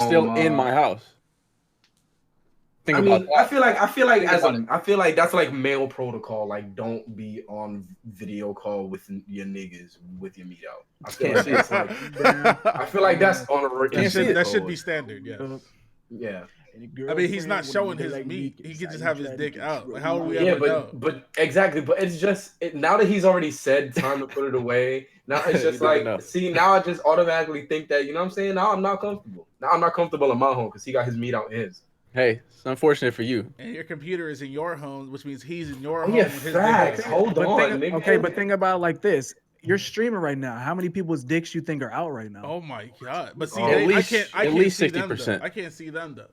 still in my house. Think about that. I feel like that's like male protocol. Like, don't be on video call with your niggas with your meat out. I feel like that's on a that should be standard. Yeah. Yeah. I mean, he's not showing his meat. He could just have his dick out. Like, how would we ever know? But exactly. But it's just now that he's already said time to put it away. Now it's just like, see, now I just automatically think that, you know what I'm saying? Now I'm not comfortable. Now I'm not comfortable in my home because he got his meat out in his. Hey, it's unfortunate for you. And your computer is in your home, which means he's in your home. Yeah, facts. Hold on, nigga. Okay, but think about it like this. You're streaming right now. How many people's dicks you think are out right now? Oh my god! But see, at least 60%. I can't see them though.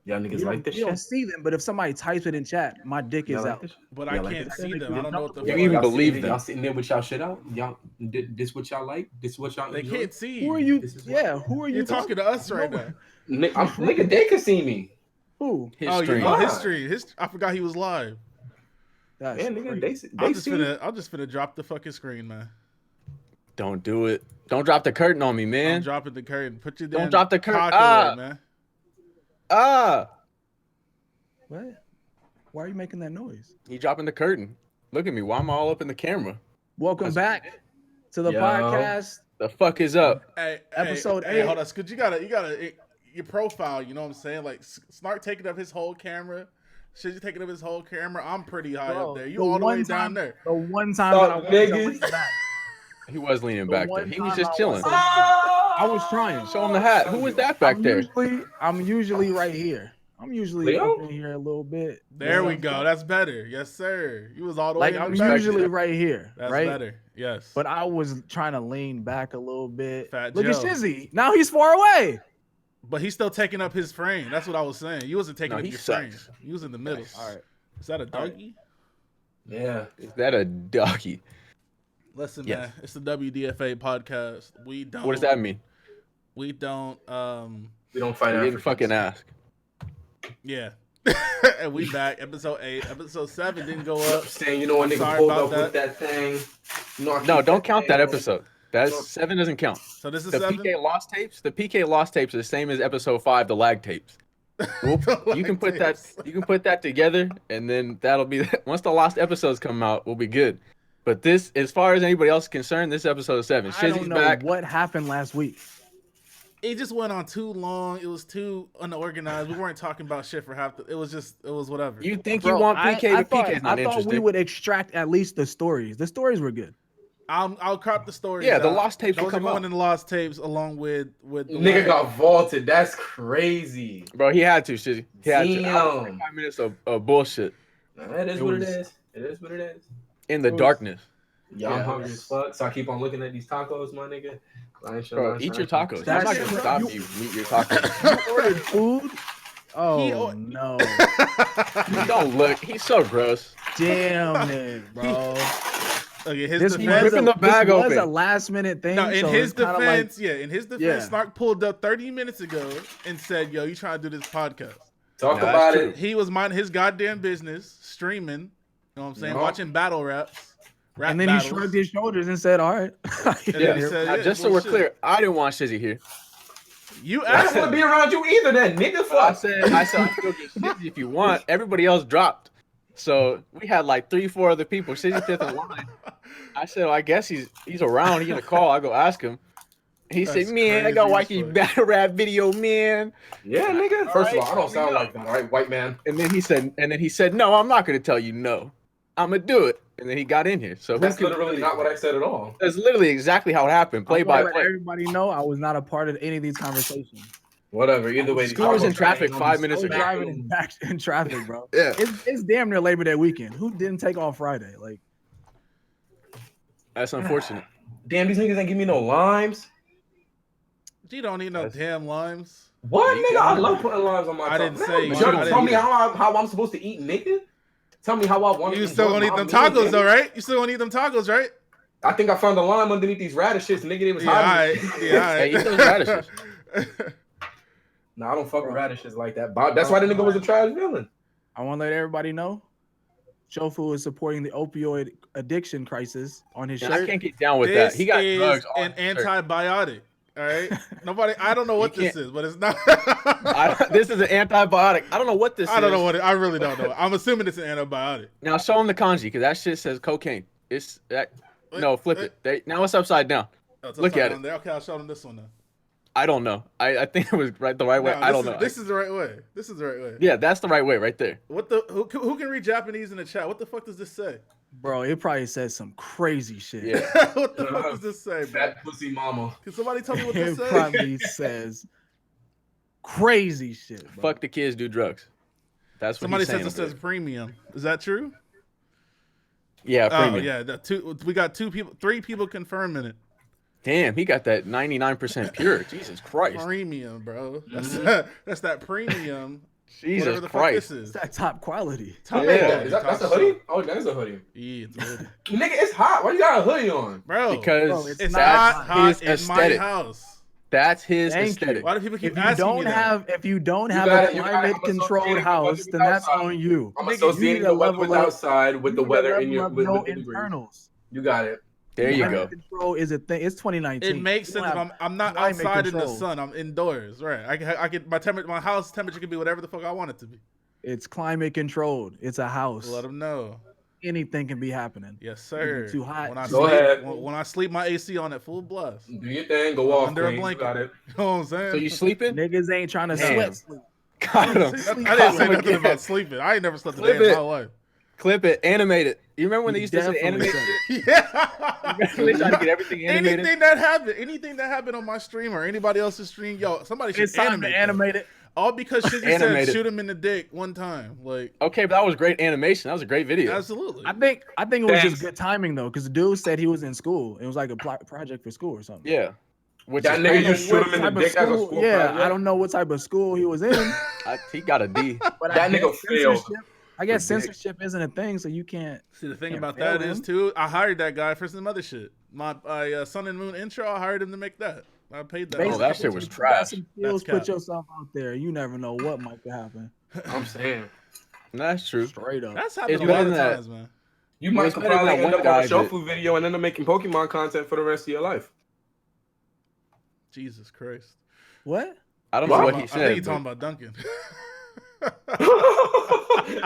Y'all niggas like this shit. You don't see them, but if somebody types it in chat, my dick is out. But I can't see them. I don't know what the fuck. You even believe them. Y'all sitting there with y'all shit out? Y'all, this what y'all like? This what y'all They enjoy? can't see. Who are you? Yeah, who are you? You're talking to us right now. Nigga, they can see me. Who? His stream. His stream. I forgot he was live. That's nigga, I'm just finna drop the fucking screen, man. Don't do it. Don't drop the curtain on me, man. I'm dropping the curtain. Put your Don't drop the curtain. Man. What? Why are you making that noise? He dropping the curtain. Look at me. Why am I all up in the camera? Welcome back to the podcast. The fuck is up? Hey, Episode 8. Hey, hold on, cause you gotta your profile. You know what I'm saying? Like Snark taking up his whole camera. Shizzy taking up his whole camera. I'm pretty high up there. You all the way down there. The one time that I was back. He was leaning back there. He was just chilling. I was trying. Show him the hat. Who was that back there? I'm usually right here. I'm usually up in here a little bit. There we go. That's better. Yes, sir. You was all the way. Like, I'm usually right here. That's right? better. Yes. But I was trying to lean back a little bit. Look at Shizzy. Now he's far away. But he's still taking up his frame. That's what I was saying. You wasn't taking up your frame. You was in the middle. All right. Is that a doggy? Yeah. Is that a doggy? Listen, man. It's the WDFA podcast. We don't. What does that mean? We don't. We don't fight. We didn't fucking ask. Yeah. And we back. Episode 8. Episode 7 didn't go up. Saying, you know, when nigga pulled up with that thing. No, don't count that episode. That's 7 doesn't count. So this is the 7? PK lost tapes. The PK lost tapes are the same as episode 5, the lag tapes. You can put that together, and then that'll be once the lost episodes come out, we'll be good. But this, as far as anybody else is concerned, this is episode 7. I don't know back. What happened last week? It just went on too long. It was too unorganized. We weren't talking about shit for half. It was whatever. You think you want PK? PK's not interested. I thought we would extract at least the stories. The stories were good. I'll crop the stories. Yeah, the lost tapes will come out. in the lost tapes along with the nigga got vaulted. That's crazy, bro. He had to, Shizzy. He had to. 5 minutes of bullshit. That is what it is. It is what it is. In the darkness. I'm hungry as fuck, so I keep on looking at these tacos, my nigga. Bro, eat your tacos. I'm not gonna stop you. Eat your tacos. You ordered food? Oh no! Don't look. He's so gross. Damn it, bro. Okay, this was a last minute thing. No, in his defense, Snark pulled up 30 minutes ago and said, "Yo, you trying to do this podcast? Talk about it." He was minding his goddamn business, streaming. You know what I'm saying? Watching battle raps. And then he shrugged his shoulders and said, "All right." Just so we're clear, I didn't want Shizzy here. You asked to be around you either, then nigga. I said I can go get Shizzy if you want. Everybody else dropped, so we had like 3-4 other people. Shizzy fifth in line. I said, well, I guess he's around. He's gonna call. I go ask him. He said, "Man, I got watch your battle rap video, man." Yeah, nigga. First of all, I don't sound like that, right, white man. And then he said, "No, I'm not gonna tell you no. I'm gonna do it." And then he got in here. So that's literally not what I said at all. That's literally exactly how it happened. Play by play. Everybody know I was not a part of any of these conversations. Whatever. Either way, I was in traffic 5 minutes ago. Driving in traffic, bro. Yeah, it's damn near Labor Day weekend. Who didn't take off Friday? Like, that's unfortunate. Damn, these niggas ain't give me no limes. You don't need no damn limes. What, nigga? I love putting limes on my. I didn't say. Tell me how I'm supposed to eat, nigga. Tell me how I want. You still gonna eat them tacos though, right? You still gonna eat them tacos, right? I think I found a lime underneath these radishes, nigga. They was hiding. Hey, eat those radishes. Nah, I don't fuck with radishes like that. That's why the nigga was a trash villain. I want to let everybody know, Shofu is supporting the opioid addiction crisis on his shirt. I can't get down with that. He got drugs on an antibiotic. All right. Nobody. I don't know what this is, but it's not. This is an antibiotic. I don't know what this is. I don't know what I really don't know. I'm assuming it's an antibiotic. Now show them the kanji because that shit says cocaine. It's that. No, flip it. Now it's upside down. Oh, it's Look at it. Okay, I'll show them this one now. I don't know. I think it was the right way. I don't know. This is the right way. This is the right way. Yeah, that's the right way right there. Who can read Japanese in the chat? What the fuck does this say? Bro, it probably says some crazy shit. Yeah. What the fuck does this say, bro? Fat pussy mama. Can somebody tell me what this It says? probably says crazy shit, bro. Fuck the kids, do drugs. That's what Somebody he's saying says it says premium. Is that true? Yeah, Oh premium. yeah, we got 3 people confirming it. Damn, he got that 99% pure. Jesus Christ. Premium, bro. That's that premium. Jesus Whatever the Christ. fuck this is. It's that top quality. Top Yeah. quality, That's a hoodie? Oh, that's a hoodie. Yeah, it's a hoodie. Nigga, it's hot. Why you got a hoodie on? Bro, Because it's it's that's not hot his in aesthetic. my house. That's his Thank you. aesthetic. Why do people keep If you asking me don't that? have You got a it, you got it. climate I'm controlled associating house, the then weather that's outside. on you. I'm Nigga, associating you the need to weather level up. outside with the You need to weather in level your up with your the degrees. internals. You got it. There you Climate go. control is a thing. It's 2019. It makes You don't sense. have I'm not climate outside in the control. sun. I'm indoors. Right. I can my house temperature can be whatever the fuck I want it to be. It's climate controlled. It's a house. Let them know. Anything can be happening. Yes, sir. Too hot. When I Go sleep, ahead. when I sleep, my AC on at full blast. You Do your thing. Go off. Under a Queen. You blanket. got it. know what I'm saying? So you sleeping? Niggas ain't trying to Damn. sweat. Got him. I didn't say Call him nothing again. about sleeping. I ain't never slept a Flip day in it. my life. Clip it, animate it. You remember when they You used to say definitely animate? said Yeah. They tried to get everything animated. Anything that happened on my stream or anybody else's stream, yo, somebody should It's time animate to that. animate it. All because Shizzy said Animate it. shoot him in the dick one time. Like, Okay, but that was great animation. That was a great video. absolutely. I think it was Thanks. just good timing though, because the dude said he was in school. It was like a project for school or something. Yeah. Which That is nigga crazy. just shoot him in the Type of dick as a school- school Yeah, project. I don't know what type of school he was in. He got a D. But That nigga failed. I guess The dick. censorship isn't a thing, so you can't. See, the thing Can't about fail that is him. too, I hired that guy for some other shit. My Sun and Moon intro, I hired him to make that. I paid that. Oh, that shit was You got trash. some skills, That's cap. put yourself out there. You never know what might happen. I'm saying. That's true. Straight up. That's happened It's a lot better of than that. times, man. You Well, might it's better probably than that end one up on a guy shofu video and end up making Pokemon content for the rest of your life. Jesus Christ. What? I don't know Wow. what I he think said. you're talking about Duncan.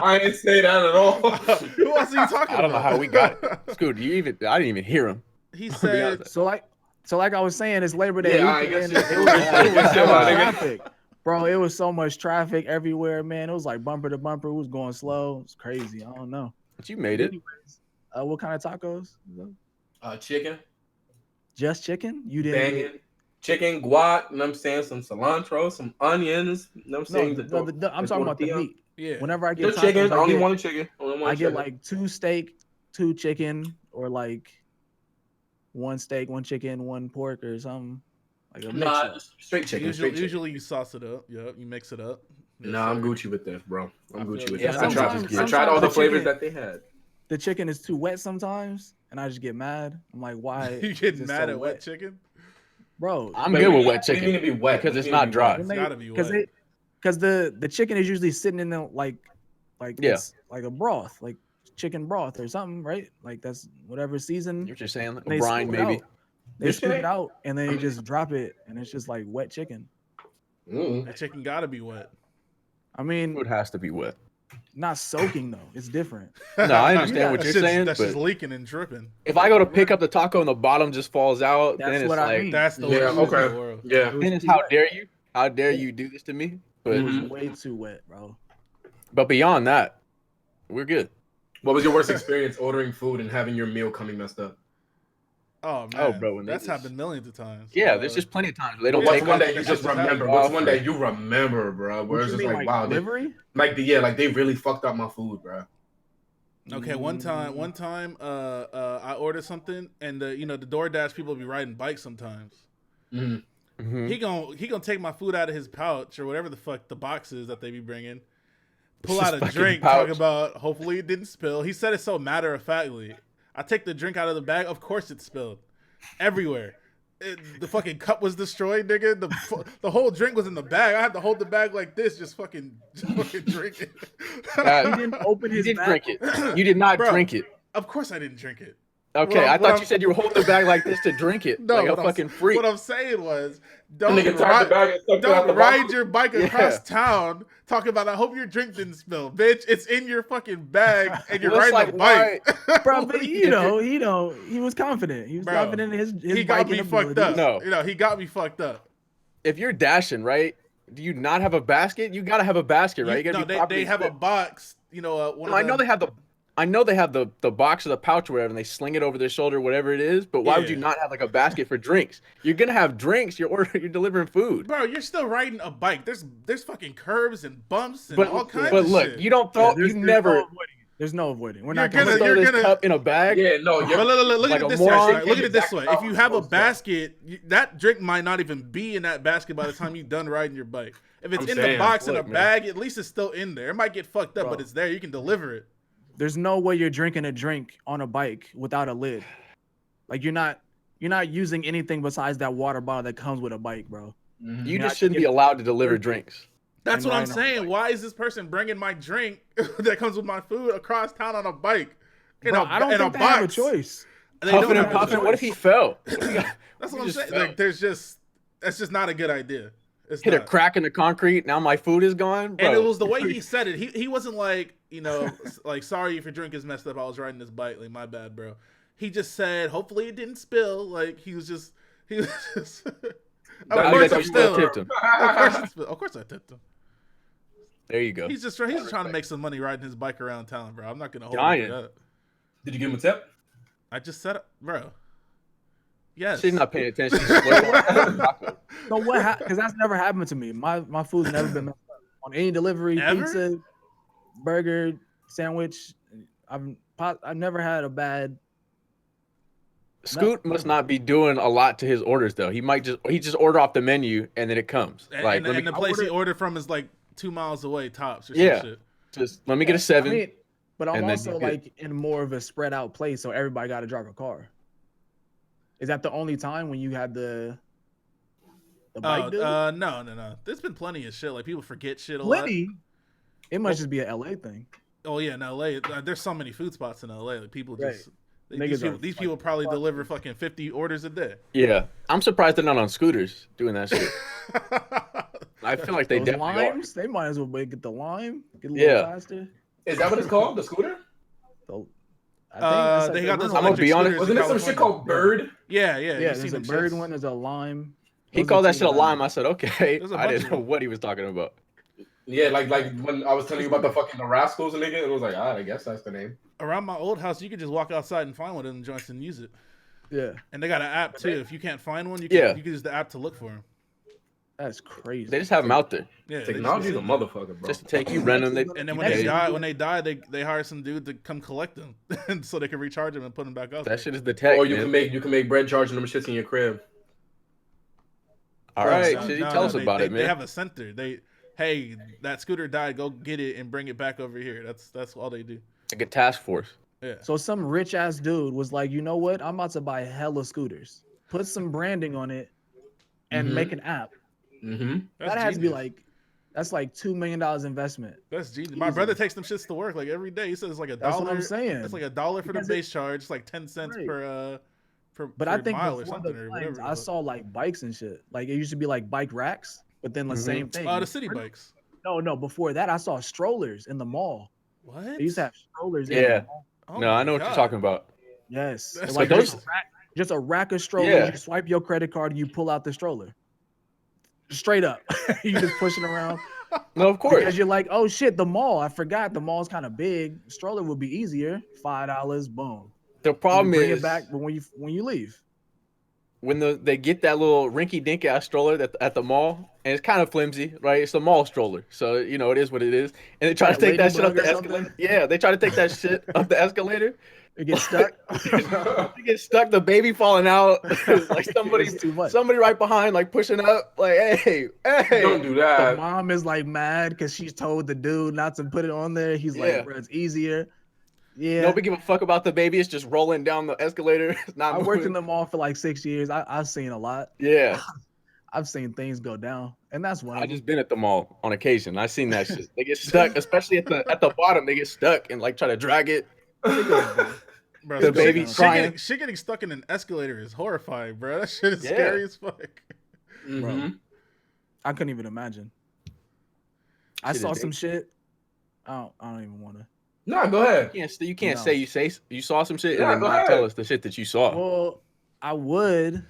I ain't say that at all. Who else are you talking I don't know about? how we got it. Scoot, I didn't even hear him. He be said, honest. So like I was saying, it's Labor Day Yeah, I weekend. guess It you- was I so guess you, much my nigga. traffic. Bro, it was so much traffic everywhere, man. It was like bumper to bumper. It was going slow. It's crazy. I don't know. But you made it. Anyways, what kind of tacos? Chicken, Just chicken? You didn't banging, get chicken, guac, you know what I'm saying? Some cilantro, some onions, you know what I'm saying? I'm talking about the tortilla. meat. yeah. Whenever I get Just tacos, chicken, only get, one chicken. Only one I get chicken. like 2 steak, 2 chicken, or like 1 steak, 1 chicken, 1 pork, or something. Like a Nah, mix. straight chicken, straight chicken. Usually you sauce it up. Yep, you mix it up. Yes, Nah, I'm sir. Gucci with this, bro. I I'm feel Gucci it. with Yeah, this. sometimes- I tried all the sometimes flavors chicken- that they had. The chicken is too wet sometimes, and I just get mad. I'm like, why? You get is it mad so at wet chicken? Bro? I'm Wait, good what with do you- wet what do you chicken mean to be wet? because What it's do you mean not to be dry. It's gotta be Because wet. because the chicken is usually sitting in the like Yeah. it's like a broth, like chicken broth or something, right? Like that's whatever season. You're just saying like they a brine, scoop it maybe. out. They This scoop shit? it out and then they just drop it, and it's just like wet chicken. That chicken gotta be wet. I mean, Food has to be wet. not soaking though. It's different. No, I understand what That you're shit's- saying, That's but just leaking and dripping. if I go to pick up the taco and the bottom just falls out, That's then it's what I like, mean. That's the Yeah, worst okay. in the world. Yeah. It was then it's too how wet. dare you? How dare you do this to me? But It was Mhm. way too wet, bro. but beyond that, we're good. What was your worst experience ordering food and having your meal coming messed up? Oh man, Oh, bro, when they that's just- happened millions of times. Yeah, there's just plenty of times where they don't Yeah, What's take one off. that you that just shit just remember? happened. What's one that you remember, bro? Where What it's you just mean, like, wow, they, delivery? like they really fucked up my food, bro. Okay, one time, I ordered something, and the DoorDash people be riding bikes sometimes. Mhm. Mhm. He gonna take my food out of his pouch or whatever the fuck the box is that they be bringing. Pull His out a fucking drink, pouch. talk about hopefully it didn't spill. He said it so matter of factly. I take the drink out of the bag, of course it spilled everywhere. The fucking cup was destroyed, nigga. The whole drink was in the bag. I had to hold the bag like this, just fucking drink it. Uh, He didn't open You his did bag. drink it. You did not Bro. drink it. Of course I didn't drink it. Okay, I thought you said you were holding the bag like this to drink it. No, like a fucking freak. What I'm saying was, The nigga tied the bag and stuck it out the don't ride bottle. your bike across town talking about, I hope your drink didn't spill. Bitch, it's in your fucking bag and you're Well, it's riding like, a bike. Bro, but he was confident. He was Bro, confident in his He got biking me fucked abilities. up. No. He got me fucked up. If you're dashing, right? Do you not have a basket? You gotta have a basket, right? You gotta be they properly have a equipped. box. I know they have the box or the pouch or whatever, and they sling it over their shoulder, whatever it is. But why would you Yeah. not have like a basket for drinks? You're gonna have drinks. You're delivering food. Bro, you're still riding a bike. There's fucking curbs and bumps and But all kinds but of look, shit. you don't throw. There's you never. There's no avoiding. We're You're not gonna. gonna- throw this gonna- cup in a bag. Yeah, no, But you're look like at it a this moron. way. Right? Look at it this way. If you have a Exactly. basket, that drink might not even be in that basket by the time you're done riding your bike. If it's I'm in the saying, box in a look, man. bag, at least it's still in there. It might get fucked up, Bro. but it's there. You can deliver it. There's no way you're drinking a drink on a bike without a lid. Like you're not using anything besides that water bottle that comes with a bike, bro. Mhm. You Not just shouldn't be get- allowed to deliver drinks. That's And what I'm riding on a saying. Why is this person bringing my drink that comes with my food across town on a bike? Bro, I don't think they have a choice. They don't Puffing and have a puffing. What if choice. he fell? That's what He I'm just saying. fell. Like, that's just not a good idea. It's Hit a not. crack in the concrete. Now my food is gone. Bro. And it was the way he said it. He wasn't like, like, sorry if your drink is messed up. I was riding this bike. Like, my bad, bro. He just said, hopefully it didn't spill. Like, he was just. Of I course guess I'm you still still. tipped him. Of course I tipped him. There you go. He's just trying to make some money riding his bike around town, bro. I'm not gonna hold him Giant. to that. Did you give him a tip? I just said it, bro. Yes. She's not paying attention. So what? Because that's never happened to me. My food's never been messed up on any delivery, Ever? pizza, burger, sandwich. I've never had a bad. Scoot must not be doing a lot to his orders though. He just order off the menu and then it comes. And, Like and, let me and the place he ordered from is like 2 miles away, tops or Yeah. some shit. just let me get a 7. I mean, but I'm and then also you get- like in more of a spread out place, so everybody got to drive a car. Is that the only time when you had the bike? dude? No. There's been plenty of shit. Like people forget shit a lot. Plenty. It must just be an LA thing. Oh yeah, in LA, there's so many food spots in LA. Like people Right. just Niggas these are people fucking probably fucking- deliver fucking 50 orders a day. Yeah, I'm surprised they're not on scooters doing that shit. I feel like they Those definitely are. limes, they might as well get the lime, get a little Yeah. faster. Is that what it's called? The scooter? So, I They think got that's those I'm gonna electric be honest, scooters Wasn't in there some shit California. called Bird? Yeah, Yeah, you've there's seen a them bird shits. one, there's a lime. He Those are called that two shit a that I lime. know. I said, okay. There's a I bunch didn't of know them. what he was talking about. Yeah, like when I was telling you about the fucking the Rascals and nigga, it was like, I guess that's the name. Around my old house, you could just walk outside and find one of them joints and use it. Yeah, And they got an app too. If you can't find one, you Yeah. can use the app to look for them. that's crazy. They just have them out there Yeah, they Technology's a just- mother-fucker, bro. just to take you, rent them. They, And then you when they pay. die, they hire some dude to come collect them, and so they can recharge them and put them back out. That shit is the tech. Or you man. can make bread charging them shits in your crib. All right, No, shit, no, tell us they- about they- it, man. They have a center. Hey, that scooter died. Go get it and bring it back over here. That's all they do. Like a task force. Yeah. So some rich ass dude was like, you know what? I'm about to buy hella scooters. Put some branding on it and Mhm. make an app. Mm-hmm. That's That has to be genius. like, that's like $2 million investment. That's genius. My Easy. brother takes them shits to work like every day. He says it's like $1. That's what I'm saying. It's like $1 for the Because base charge. It's like 10 cents Right. per But per I think mile or before something the or planes, whatever. I saw like bikes and shit. Like it used to be like bike racks, but then the Mhm. same thing. the city bikes. No, before that, I saw strollers in the mall. What? They used to have strollers in Yeah. the mall. Oh No, I my know what God. you're talking about. Yes. That's Like those- just a rack of strollers. Yeah. You swipe your credit card and you pull out the stroller. Straight up. You just pushing around. No, of course. Because you're like, oh shit, the mall. I forgot the mall's kind of big. Stroller would be easier. $5, boom. The problem You bring is it back when you leave. when they get that little rinky-dink ass stroller at the mall, and it's kind of flimsy, right? It's a mall stroller, so it is what it is. And they try to That take that shit up ladybug the or something? escalator. Yeah, they try to take that shit up the escalator. It gets stuck. You get stuck, the baby falling out, like It's too much. somebody right behind, like pushing up, like, hey. Don't do The that. mom is like mad because she's told the dude not to put it on there. He's Yeah. like, bro, it's easier. Yeah. Nobody give a fuck about the baby. It's just rolling down the escalator. It's not I worked in moving. the mall for like 6 years. I've seen a lot. Yeah, I've seen things go down, and that's one. I of just been at the mall on occasion. I seen that shit. They get stuck, especially at the bottom. They get stuck and like try to drag it. them. Bro, The baby crying. shit getting stuck in an escalator is horrifying, bro. That shit is Yeah. scary as fuck. Mhm. I couldn't even imagine. I Shit saw is some shit. I don't even want to. No, go ahead. You can't No. say you saw some shit Yeah, and go then not tell ahead. us the shit that you saw. Well, I would,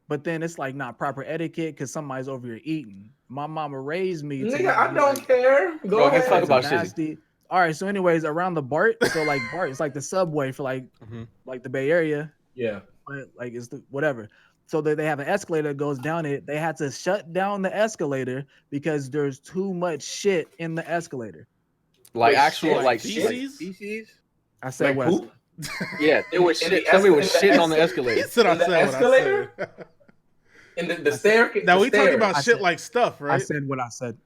but then it's like not proper etiquette because somebody's over here eating. My mama raised me. To Nigga, not I be don't like, care. Go Bro, let's ahead. talk about shit. nasty. All right. So, anyways, around the BART. So like BART, it's like the subway for like the Bay Area. Yeah. But like it's the whatever. So they have an escalator that goes down it. They had to shut down the escalator because there's too much shit in the escalator. Like Wait, actual shit, like feces? feces? I said Like West. poop? Yeah, there was In the shit. Somebody was in the shitting on the He escalator. said I In the said what I escalator? said. In the staircase. Now the we talking stairs. about I shit said- like stuff, I right? said what I said.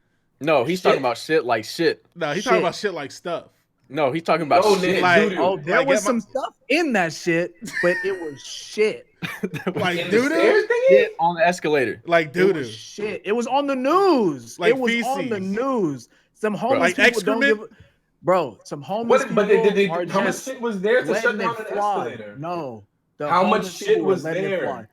No, he's Shit. talking about shit like shit. No, he's talking shit. about shit like stuff. No, he's talking about No, shit. nigga, Like- doo-doo. Oh, there Like, was get my- some stuff in that shit, but it was shit. Like In the doo stairs doo, thingy? Shit on the escalator. like It doo doo. was shit. It was on the news. Like it was on the feces. news. Some homeless Like people don't excrement? give. Bro, some homeless What, but people are how much just shit was there to shut letting down it an fly. escalator? No, the How much homeless shit people were was letting there? it fly.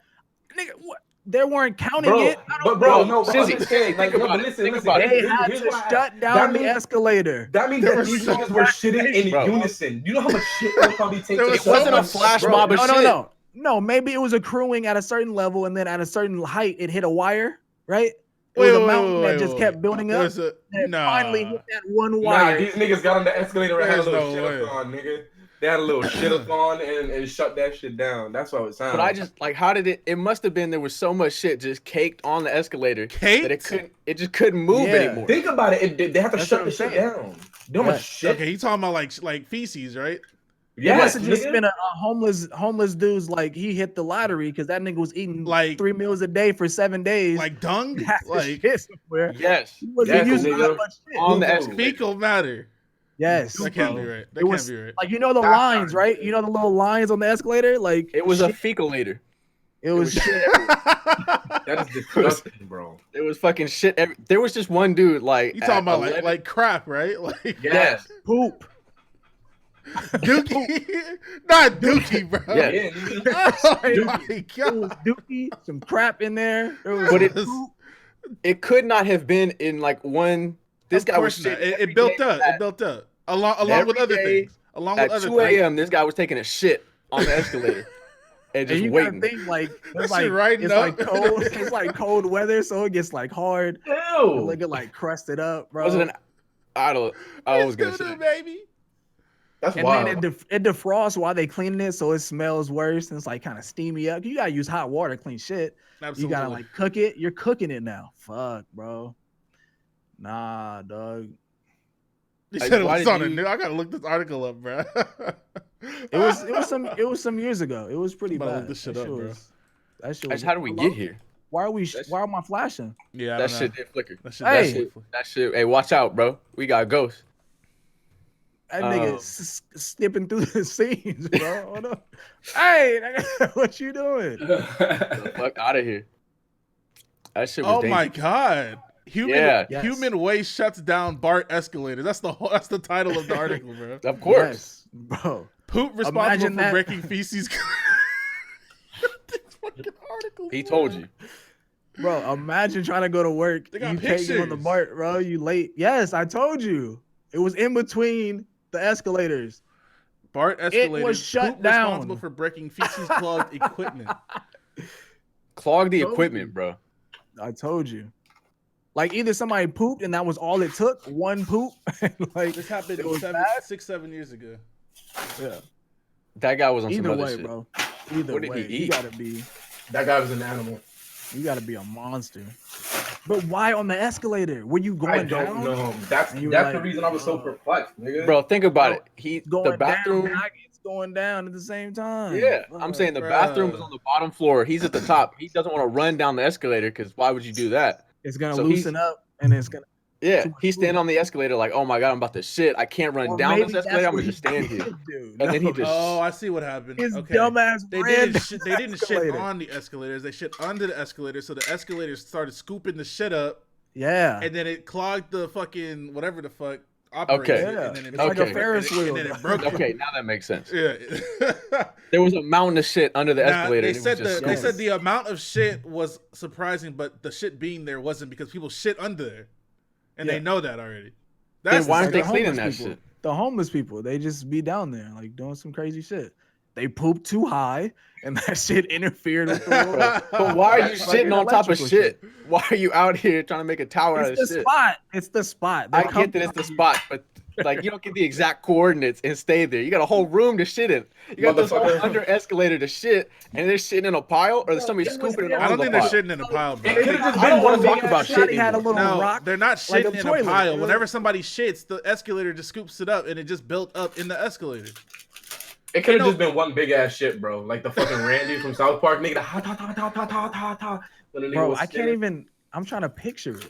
Nigga, what? They weren't counting Bro, it. but bro, no, but Sizzy, understand, like, think no, about but it. listen, Think listen. about it. They Here's- had here's to what I- shut down that the means- escalator. That means There that was these so niggas were shitting in Bro. unison. You know how much shit it would probably take There to was It so wasn't a much- flash Bro, mob of shit. No, maybe it was accruing at a certain level, and then at a certain height, it hit a wire, right? It Wait, was a wait, mountain wait, that just wait, kept wait. building There up. was a- And it finally hit that one Nah, wire. these niggas got on the escalator and had a There's little no way. shit-a-thon, nigga. They had a little shit-a-thon and shut that shit down. That's how it sounds. But I just like, how did it? It must have been there was so much shit just caked on the escalator that it just couldn't move Yeah. anymore. think about it. They have to That's shut what the I'm shit saying. down. You know how much shit? Okay, he talking about like feces, right? It must Yes, have just nigga. been a homeless dude's like he hit the lottery because that nigga was eating Like- 3 meals a day for 7 days. Like dung, Had to like shit somewhere. Yes, He wasn't Yes, using nigga. that much shit. on the Who- escalator. fecal matter. Yes, That can't bro. be right. That It was can't be right. like you know the That's lines, not- right? You know the little lines on the escalator. Like It was a shit. fecalator. It was was shit. That is disgusting, bro. It was fucking shit. There was just one dude like. You talking at about 11 like crap, right? Like Yes. Poop. dookie, not dookie, bro. Yeah. Yeah, nigga. Oh my It god. was dookie, some crap in there. It was But it- poop. It could not have been in like one. This Of guy was course not. shitting It every built day up. at- It built up. Along with every other day things. Along with At other 2 things. a.m., this guy was taking a shit on the escalator and And just you waiting. gotta think like That it's shit like riding it's up. like cold. It's like cold weather, so it gets like hard. Ew. Like it like crusted up, bro. Was it an? I don't. I was gonna Let's do say. it, baby. That's And wild. then it defrosts while they cleaning it, so it smells worse and it's like kind of steamy up. You gotta use hot water to clean shit. Absolutely. You gotta like cook it. You're cooking it now. Fuck, bro. Nah, dog. You Like, said it why was did on the you- news. I gotta look this article up, bro. It was some years ago. It was pretty I'm about to bad. look this shit That up, bro. That shit Like, was. how did we Hello? get here? That's- Why am I flashing? Yeah, I That don't shit know. did flicker. That shit. Hey. That shit. That shit. Hey, watch out, bro. We got ghosts. That nigga Oh. skipping through the scenes, bro. Hold on. Hey, nigga, what you doing? Get the fuck out of here. That shit was Oh my dangerous. god. Human Yeah. Yes. human waste shuts down BART escalators. That's the title of the article, bro. Of course. Yes, bro. Poop responsible Imagine for that. breaking feces. This fucking article. He told you. Bro, imagine trying to go to work. They got You can't get on the pictures. BART, bro. You late. Yes, I told you. It was in between the escalators. BART escalators. was shut poop down. responsible for breaking feces clogged equipment. Clog the Told equipment, you. bro. I told you. Like either somebody pooped and that was all it took, one poop. like This happened It was 7 years ago. yeah. That guy was on Either some other way, shit. bro. Either What did way, he you eat? That guy was an animal. gotta be a monster. But why on the escalator? Were you going I don't down? know. That's And you were the like, reason I was so perplexed, nigga. Bro, think about Bro, it. He Going the bathroom. down, it's going down at the same time. Yeah, I'm saying the bruh. bathroom was on the bottom floor. He's at the top. He doesn't want to run down the escalator because why would you do that? It's gonna So he's- loosen up and it's gonna. Yeah, Too much he's standing food. on the escalator like, oh my god, I'm about to shit. I can't run Or down maybe this that's escalator. I'm what gonna just he stand here. did do. And then he just- Oh, I see what happened. his Okay. dumbass They ran didn't. They down didn't the shit escalator. on the escalators. They shit under the escalators. So the escalators started scooping the shit up, Yeah. and then it clogged the fucking whatever the fuck operates Okay. it, Yeah, and then it it's like a Okay. Ferris wheel. and then it broke. Okay, now that makes sense. Yeah. There was a mountain of shit under the Nah, escalator. they and it said was just they said stupid. the amount of shit was surprising, but the shit being there wasn't because people shit under there, and they Yeah. know that already. Then That's why aren't they the cleaning homeless that people. shit? The homeless people, they just be down there like doing some crazy shit. They poop too high, and that shit interfered with the road. But why are you That's like shitting on top of electrical shit? Why are you out here trying to make a tower out of It's the shit? spot. It's the spot. They I come get that it's the from- spot, but like you don't get the exact coordinates and stay there. You got a whole room to shit in. You got this whole Motherfucker. under escalator to shit, and they're shitting in a pile, or somebody scooping it I onto don't the think they're pile. shitting in a pile, bro. It could've just I been don't want one to talk big about ass shit shot. He had a anymore. little No, rock. they're not like shitting a in toilet, a pile. dude. Whenever somebody shits, the escalator just scoops it up, and it just built up in the escalator. It could have You know- just been one big ass shit, bro. Like the fucking Randy from South Park, nigga. The ha ta ta ta ta ta ta ta. When the nigga Bro, was I can't sitting- even. I'm trying to picture it.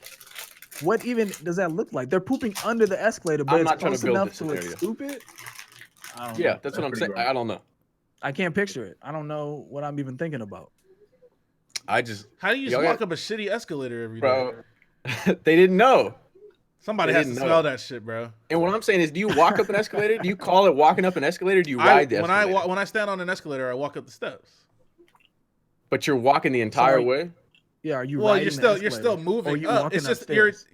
What even does that look like? They're pooping under the escalator, but I'm it's not trying to close build enough this to scenario. scoop it. I don't Yeah, know. that's what I'm That's saying. pretty I don't know. I can't picture it. I don't know what I'm even thinking about. I just, How do you just Y'all walk got- up a shitty escalator every day? bro, they didn't know. Somebody they has to didn't know. smell that shit, bro. And what I'm saying is, do you walk up an escalator? Do you call it walking up an escalator? Or do you ride the When escalator? when I stand on an escalator, I walk up the steps. But you're walking the entire like- way. Yeah, are you? Well, riding you're the still escalator? moving Or you up. walking It's just upstairs?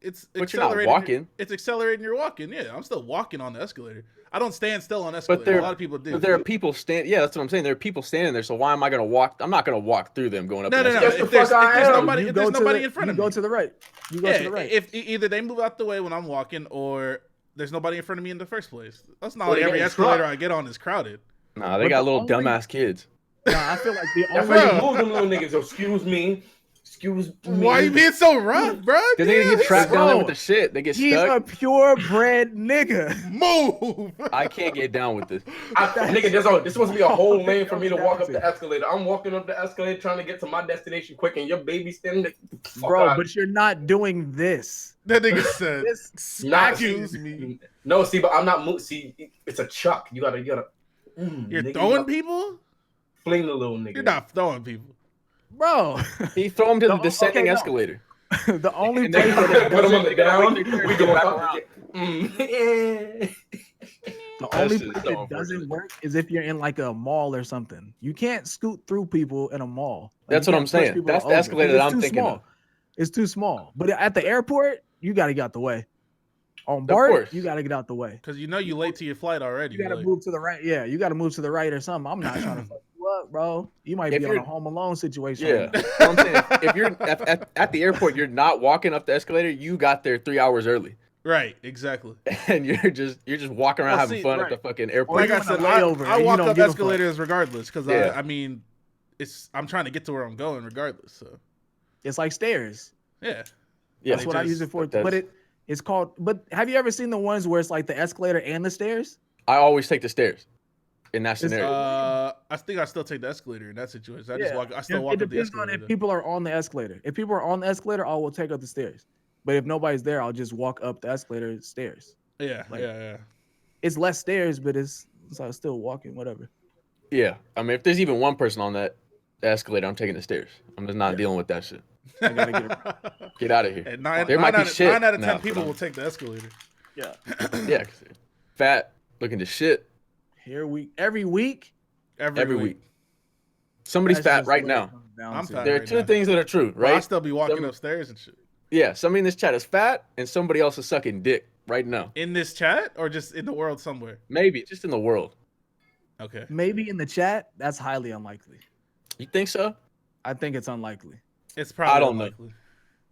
it's But you're not accelerating. walking. It's accelerating. You're walking. Yeah, I'm still walking on the escalator. I don't stand still on escalators. there- A lot of people do. But there are people Yeah, that's what I'm saying. There are people standing there. So why am I gonna walk? I'm not gonna walk through them going up. No, an no, no. escalator. Yes, If the there's, fuck I if there's am. nobody, You if go there's to nobody the- in front of you me, go to the right. You go yeah. to the right. If either they move out the way when I'm walking, or there's nobody in front of me in the first place. That's not Or like they every getting escalator struck. I get on is crowded. Nah, they But got the little only- dumbass kids. Nah, I feel like the That's only. why you move them little niggas. Excuse me. Excuse me. Why are you being so rough, bro? Cause they get trapped down there with Bro, the shit. They get He's stuck. a purebred nigga. Move. I can't get down with this. Nigga, this is supposed to be a whole lane for me to walk up the escalator. I'm walking up the escalator trying to get to my destination quick, and your baby standing there. Fuck Bro, out. but you're not doing this. That nigga said, This Not "Excuse me." No, see, but I'm not. See, it's a chuck. You gotta. You're nigga, throwing gotta people. Fling the little nigga. You're not throwing people. bro. He throw him to the No, descending okay, no. escalator. The only And they place put that Put him on the They gotta down. wait their turn We to get go back up. around. the only shit is place so that doesn't unfortunate. work is if you're in like a mall or something. You can't scoot through people in a mall. Like, That's you what can't I'm push saying. people That's the over, escalator 'cause that it's I'm too thinking small. of. It's too small. But at the airport, you gotta get out the way. On course. BART, you gotta get out the way. Because you know you late to your flight already. You gotta like- move to the right. Yeah, you gotta move to the right or something. I'm not trying to fuck you up, bro. You might If be on a you're- Home Alone situation. Yeah. right now. What I'm saying, if you're at the airport, you're not walking up the escalator. You got there 3 hours early, Right, exactly. and you're just walking around Well, having see, fun right. at the fucking Or airport. Like you're I on a said, layover I and you walk don't up give a fuck. escalators regardless because Yeah. I mean, I'm trying to get to where I'm going regardless. So It's like stairs. yeah, Yeah, That's what I use it for. that's- But it's called. But have you ever seen the ones where it's like the escalator and the stairs? I always take the stairs in that scenario. I think I still take the escalator in that situation. I still It walk up the depends on escalator. if people are on the escalator. If people are on the escalator, I will take up the stairs. But if nobody's there, I'll just walk up the escalator stairs. Yeah, like- yeah. It's less stairs, but it's still walking, whatever. Yeah, I mean, if there's even one person on that escalator, I'm taking the stairs. I'm just not Yeah. dealing with that shit. I gotta get it. Get out of here. And nine There might be out of shit 10 now, people but will take the escalator. Yeah. Yeah, 'cause they're fat, looking to shit Every week. every week. Somebody's That's fat just right what it now. comes down I'm to. fat. There are right two now. things that are true, Right? I right? still be walking Some- upstairs and shit. Yeah, somebody in this chat is fat, and somebody else is sucking dick right now. In this chat or just in the world somewhere? Maybe just in the world. Okay. Maybe in the chat, that's highly unlikely. You think so? I think it's unlikely. It's probably I don't know. unlikely.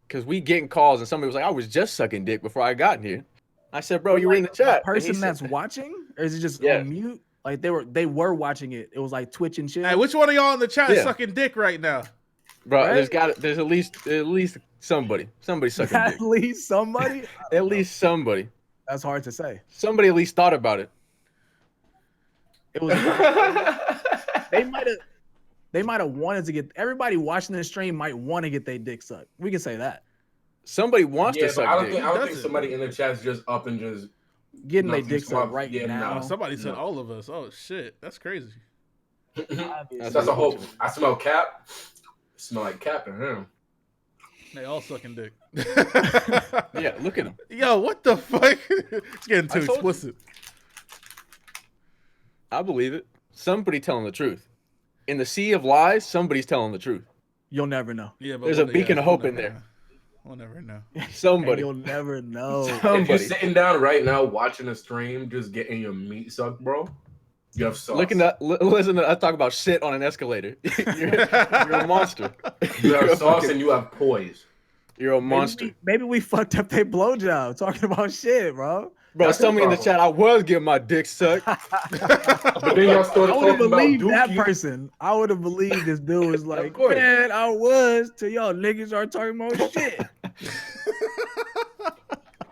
Because we getting calls, and somebody was like, "I was just sucking dick before I got here." I said, "Bro, you were in the Like, chat." The And he person said- that's watching, or is it just Yeah. on mute? Like they were watching it. It was like Twitch and shit. Hey, which one of y'all in the chat is Yeah. sucking dick right now? Bro, Right? there's at least somebody sucking At dick. least somebody. At least somebody. That's hard to say. Somebody at least thought about it. It was. They might have wanted to get everybody watching the stream might want to get their dick sucked. We can say that. Somebody wants Yeah, to but I suck don't dick. think I don't Does think it? somebody in the chat's just up and just Getting their Nothing dick sucked smart. right Yeah, now. no. Somebody said No. all of us. Oh shit, that's crazy. Obviously. that's a whole. I smell cap. Smell like cap in him. They all sucking dick. Yeah, look at him. Yo, what the fuck? It's getting too told you. explicit. I believe it. Somebody telling the truth. In the sea of lies, somebody's telling the truth. You'll never know. Yeah, but There's a beacon of hope in there. We'll never know. Somebody. You'll never know. If you're sitting down right now watching a stream, just getting your meat sucked, bro, you have sauce. Listen to us talk about shit on an escalator. you're a monster. You have sauce and you have poise. You're a monster. Maybe we fucked up their blowjob talking about shit, bro. Bro, That's tell the me in the problem. chat I was getting my dick sucked. But then y'all started I would have talking about believed that Dookie. person. I would have believed this dude was like, course. man, I was till y'all niggas are talking about shit.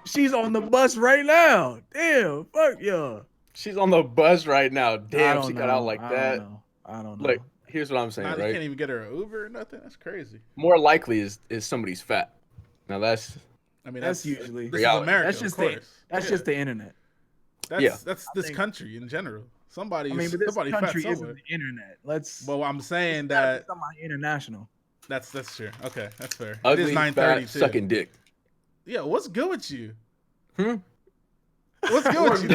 She's on the bus right now. Damn, fuck y'all. She's on the bus right now. I Damn, don't she got know. out like that. I don't know. Look, here's what I'm saying, Nah, they right? can't even get her an Uber or nothing. That's crazy. More likely is somebody's fat. Now that's I mean, That's usually- this reality. is America. That's just of course. That's just the internet. That's Yeah. this think- country in general. Somebody, I mean, but this somebody country fat isn't somewhere. the internet. Let's. Well, I'm saying gotta be that somebody international. that's true. Okay, that's fair. It ugly, is fat, 9:30 too. sucking dick. Yeah, what's good with you? Hmm? What's good with you?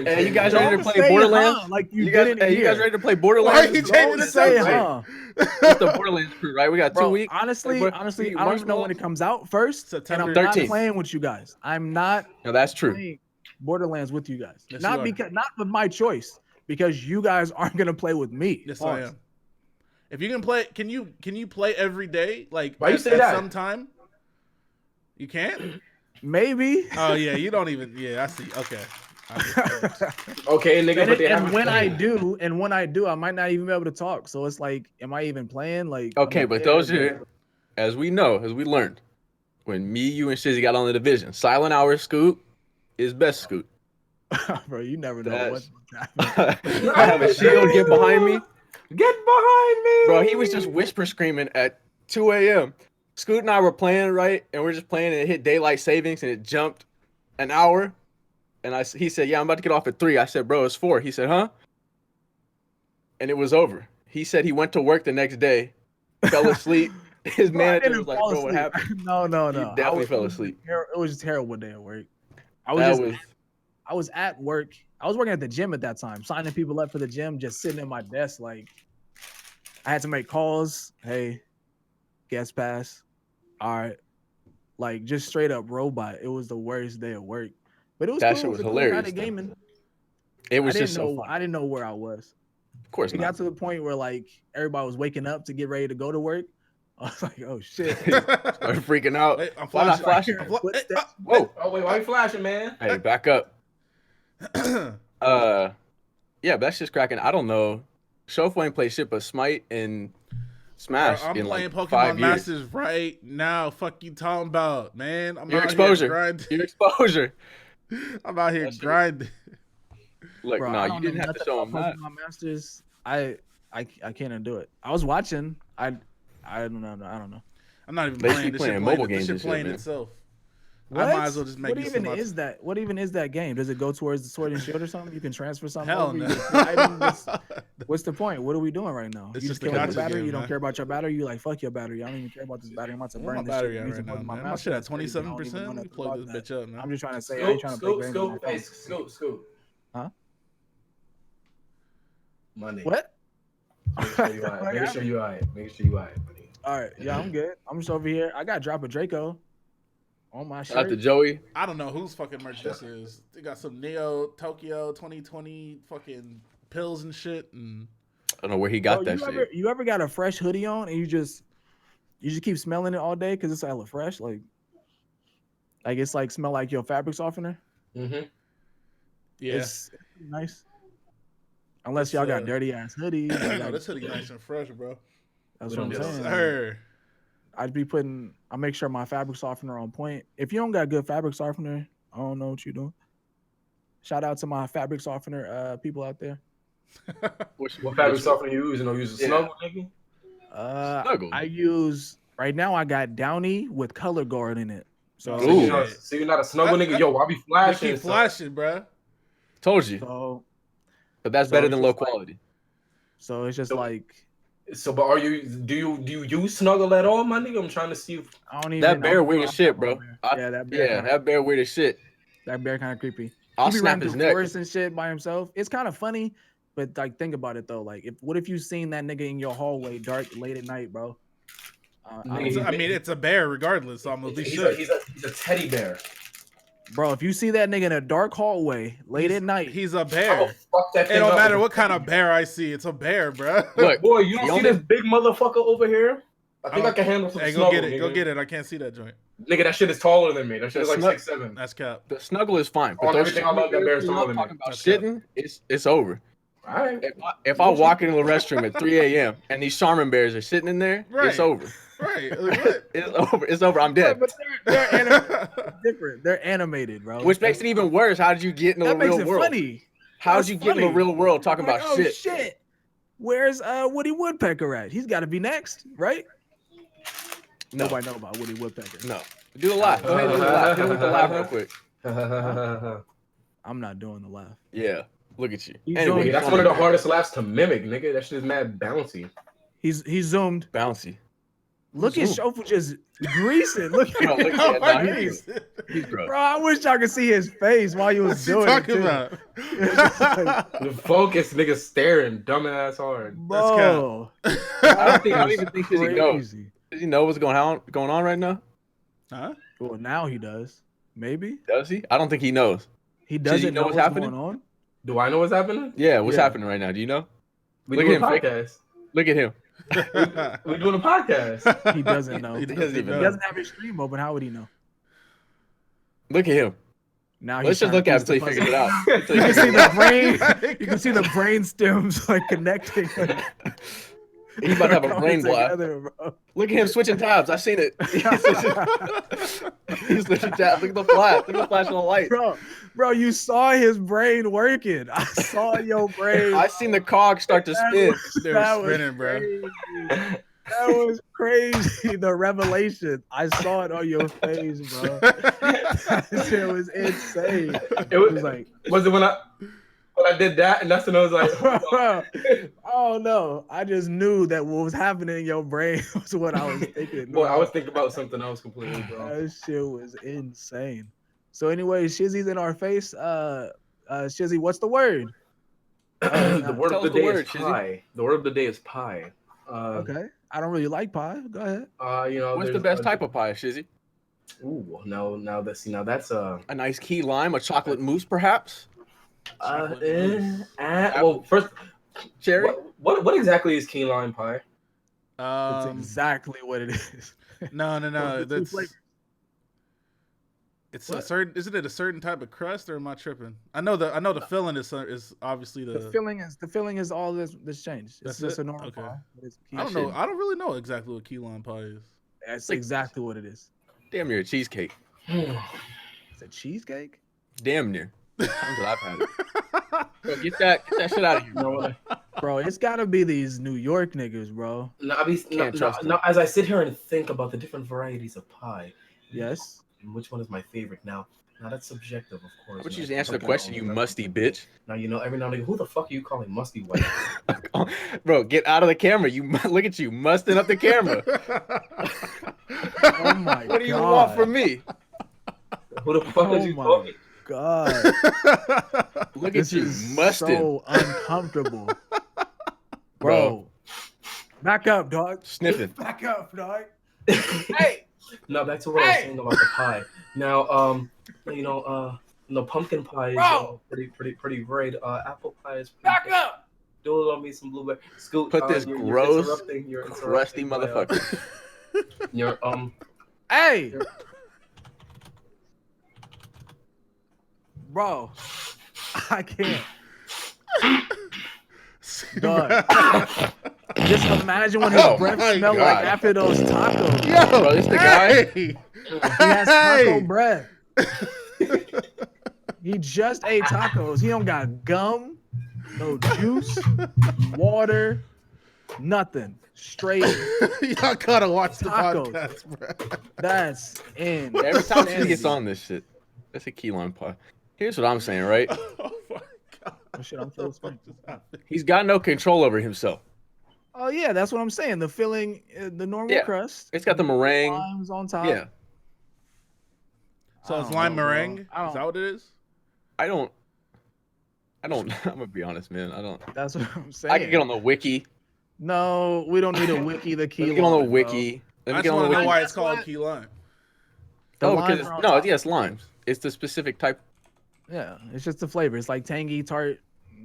Hey, you guys ready to Don't play say, Borderlands? huh, like you, You guys, didn't hey, you hear. guys ready to play Why Borderlands? are you It's changing Don't the say, subject? huh? It's the Borderlands crew, right? We got 2 Bro, weeks. honestly, Like, honestly, you I don't even know when it comes out first. September and I'm not 13th. playing with you guys. I'm not No, that's true. playing Borderlands with you guys. Yes, not you are. because not of my choice, because you guys aren't gonna play with me. Yes, Pause. I am. If you can play, can you play every day? Like Why you at, say at that? some time? You can't? Maybe. Oh yeah, you don't even. Yeah, I see. Okay. Okay, nigga, And, but they and haven't when I played. do, I might not even be able to talk. So it's like, am I even playing? Like, Okay, I'm but there, those are, as we know, as we learned, when me, you, and Shizzy got on the division, silent hour scoop is best scoop. bro, you never know That's- what's happening. I have a shield get behind me. Get behind me, Bro, he was just whisper screaming at 2 a.m. Scoot and I were playing, right? And we're just playing, and it hit daylight savings, and it jumped an hour. And he said, yeah, I'm about to get off at 3. I said, bro, it's 4. He said, huh? And it was over. He said he went to work the next day, fell asleep. His Bro, I manager didn't was like, fall bro, what asleep. happened? No. He I definitely fell asleep. It was just a terrible day at work. I was at work. I was working at the gym at that time, signing people up for the gym, just sitting at my desk. Like, I had to make calls. Hey, guest pass. All right. Like, just straight up robot. It was the worst day at work. But it was That cool. shit was It cool hilarious, kinda though. gaming. It was I just didn't so know. fun. I didn't know where I was. Of course It not. got to the point where like everybody was waking up to get ready to go to work. I was like, oh shit. Started freaking out. Wait, I'm Why not flashing. flashing? Footsteps. Whoa. Oh wait, why you flashing, man? Hey, back up. Yeah, but that's just cracking. I don't know. Shofu ain't play shit but Smite and Smash I'm in playing like Pokemon 5 years. Masters right now. Fuck you talking about, man. I'm Your out exposure. here grinding. Your exposure. I'm out here That shit- grinding. Look, Bro, no, I you don't didn't know have to nothing show him about that. Pokemon Masters. I can't do it. I was watching. I don't know. I'm not even They playing keep this playing shit. mobile This games shit and shit, playing man. itself. What? I might as well just make what this even some is that? What even is that game? Does it go towards the Sword and Shield or something? You can transfer something. Hell over? no. You get the items? What's the point? What are we doing right now? It's You just just a care about gacha your battery. game, You don't man. care about your battery. You like fuck your battery. I don't even care about this battery. I'm about to Where burn my this battery shit. at Use right it now, for my man? My master. shit at That's crazy. I don't even 27%. know We nothing plug about this that. bitch up, man. I'm just trying to say I ain't trying to play games on my phone. Hey, scoop. Huh? Money. What? Make sure you alright. Make sure you alright, buddy. All right, yeah, I'm good. I'm just over here. I got Drop a Draco on my Shout out to shirt. Joey. I don't know whose fucking merch this is. They got some Neo Tokyo 2020 fucking pills and shit. And I don't know where he got Bro, that shit. you ever got a fresh hoodie on and you just keep smelling it all day because it's hella fresh, like it's like smell like your fabric softener. Mm-hmm. yeah, It's nice. Unless It's, y'all got dirty ass hoodies. no, this hoodie nice and fresh, bro. That's We what I'm don't Yes, do saying. sir. I make sure my fabric softener on point. If you don't got good fabric softener, I don't know what you're doing. Shout out to my fabric softener people out there. What fabric softener you using? Don't use a Yeah. snuggle, nigga. Snuggle. I use right now. I got Downy with color guard in it. So, So Ooh. you're not a snuggle nigga. Yo, why be They flashing? keep flashing, bro. Told you. so But that's So better it's than just low like- quality. So it's just So- like So, but do you use Snuggle at all, my nigga? I'm trying to see if I don't even. That bear weird as shit, bro. That bear. That bear weird as shit. That bear kind of creepy. I'll he be snap running his through neck. forest and shit by himself. It's kind of funny, but like think about it though. Like, what if you seen that nigga in your hallway, dark, late at night, bro? I mean, it's a bear regardless. So I'm gonna be sure. He's a teddy bear. Bro, if you see that nigga in a dark hallway late at night, he's a bear. Fuck that it don't matter what kind of bear I see. It's a bear, bro. Look, boy, you don't see this big motherfucker over here? I think I can handle some Snuggle. Go get it. Go get it. I can't see that joint. Nigga, that shit is taller than me. That shit is like 6'7". That's cap. The Snuggle is fine. But everything I love that bear is taller than me. About shitting, it's over. All right. If I walk into the restroom at 3 a.m. and these Charmin bears are sitting in there, it's over. Right. Like, it's over. It's over. I'm dead. But they're different. They're animated, bro. Which makes it even worse. How did you get in the real world? Funny. How did you get in the real world talking about shit? Shit. Where's Woody Woodpecker at? He's got to be next, right? No. Nobody know about Woody Woodpecker. No. Do the laugh. Go ahead and do the laugh. Do the laugh real quick. I'm not doing the laugh. Yeah. Look at you. Anyway, that's one of the hardest laughs to mimic, nigga. That shit is mad bouncy. He's zoomed. Bouncy. Look at Shofu just greasing. Look at him. He's gross. Bro, I wish y'all could see his face while you was doing it. About? The focus, nigga, staring, dumbass hard. Bro, I don't even think he knows. Does he know what's going on right now? Huh? Well, now he does. Maybe. Does he? I don't think he knows. He doesn't know what's happening. Going on. Do I know what's happening? Yeah, what's happening right now? Do you know? Look at him. Podcast. Look at him. We're doing a podcast. He doesn't know. He doesn't have his stream open. How would he know? Look at him. Now let's just look at him until he figures it out. You can see the brain. You can see the brain stems like connecting. He's about to have a brain blast. Look at him switching tabs. I seen it. He's switching tabs. Look at the flash. Look at the flash on the light. Bro, you saw his brain working. I saw your brain. I seen the cog start to spin. They were spinning, bro. That was crazy. The revelation. I saw it on your face, bro. That shit was insane. It was like, was it when I did that, and that's when I was like, oh no, I just knew that what was happening in your brain was what I was thinking. Boy, I was thinking about something else completely, bro. That shit was insane. So anyway, Shizzy's in our face. Shizzy, what's the word? The word of the day is pie. The word of the day is pie. Okay, I don't really like pie. Go ahead. What's the best type of pie, Shizzy? Ooh, now that's a nice key lime, a chocolate mousse, perhaps. Well, first, cherry. What exactly is key lime pie? That's exactly what it is. No. It's a certain. Isn't it a certain type of crust, or am I tripping? I know the filling is obviously the filling is all this changed. It's just a normal pie. I don't know. I don't really know exactly what key lime pie is. That's exactly what it is. Damn near a cheesecake. It's a cheesecake? Damn near. Times that I've had it. Bro, get that shit out of here. Bro, it's gotta be these New York niggas, bro. No, as I sit here and think about the different varieties of pie. Yes. And which one is my favorite now? Now that's subjective, of course. How about you just answer the question, you musty bitch? Now every now and then, who the fuck are you calling musty white? Bro, get out of the camera. You look at you musting up the camera. Oh my god. What do you want from me? Who the fuck is you talking? God. Look at you musting. So uncomfortable. Bro. Back up, dog. Sniffing. Back up, dog. Hey. No, back to what I was saying about the pie. Now, pumpkin pie is pretty great. Apple pie is pretty back good. up. Do it on me some blueberry. Scoot. Put this gross, crusty motherfucker. Hey. Bro, I can't. Dog. Just imagine what his breath smelled like after those tacos. Yo, bro, this the guy. He has taco breath. He just ate tacos. He don't got gum, no juice, water, nothing. Straight. Y'all gotta watch the tacos. podcast, bro. That's in. Every time he gets on this shit, that's a key lime pie. Here's what I'm saying, right? Oh my god. Oh, shit, I'm full. He's got no control over himself. Oh yeah, that's what I'm saying. The filling, the normal crust. It's got the meringue. Limes on top. Yeah. So it's lime meringue. Is that what it is? I don't. I'm gonna be honest, man. I don't. That's what I'm saying. I can get on the wiki. No, we don't need a wiki. The key. Let me get on the wiki. I just want to know why it's called key lime. Because it's limes. It's the specific type. Yeah, it's just the flavor. It's like tangy tart,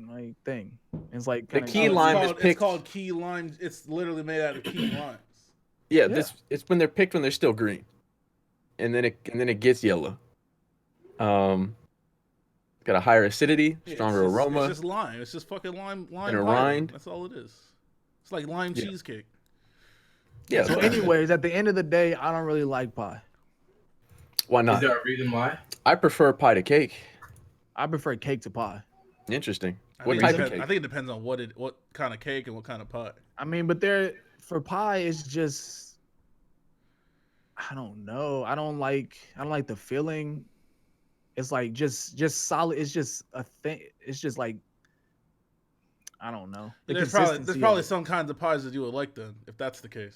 like thing. It's like the key lime is picked. It's called key lime. It's literally made out of key limes. Yeah, it's when they're picked when they're still green, and then it gets yellow. Got a higher acidity, stronger aroma. It's just lime. It's just fucking lime. And a rind. That's all it is. It's like lime cheesecake. Yeah. So, anyways, at the end of the day, I don't really like pie. Why not? Is there a reason why? I prefer pie to cake. I prefer cake to pie. Interesting. What type of cake? I think it depends on what kind of cake and what kind of pie. I mean, but for pie, it's just I don't know. I don't like the filling. It's like just solid. It's just a thing. It's just like I don't know. There's probably some kinds of pies that you would like then, if that's the case.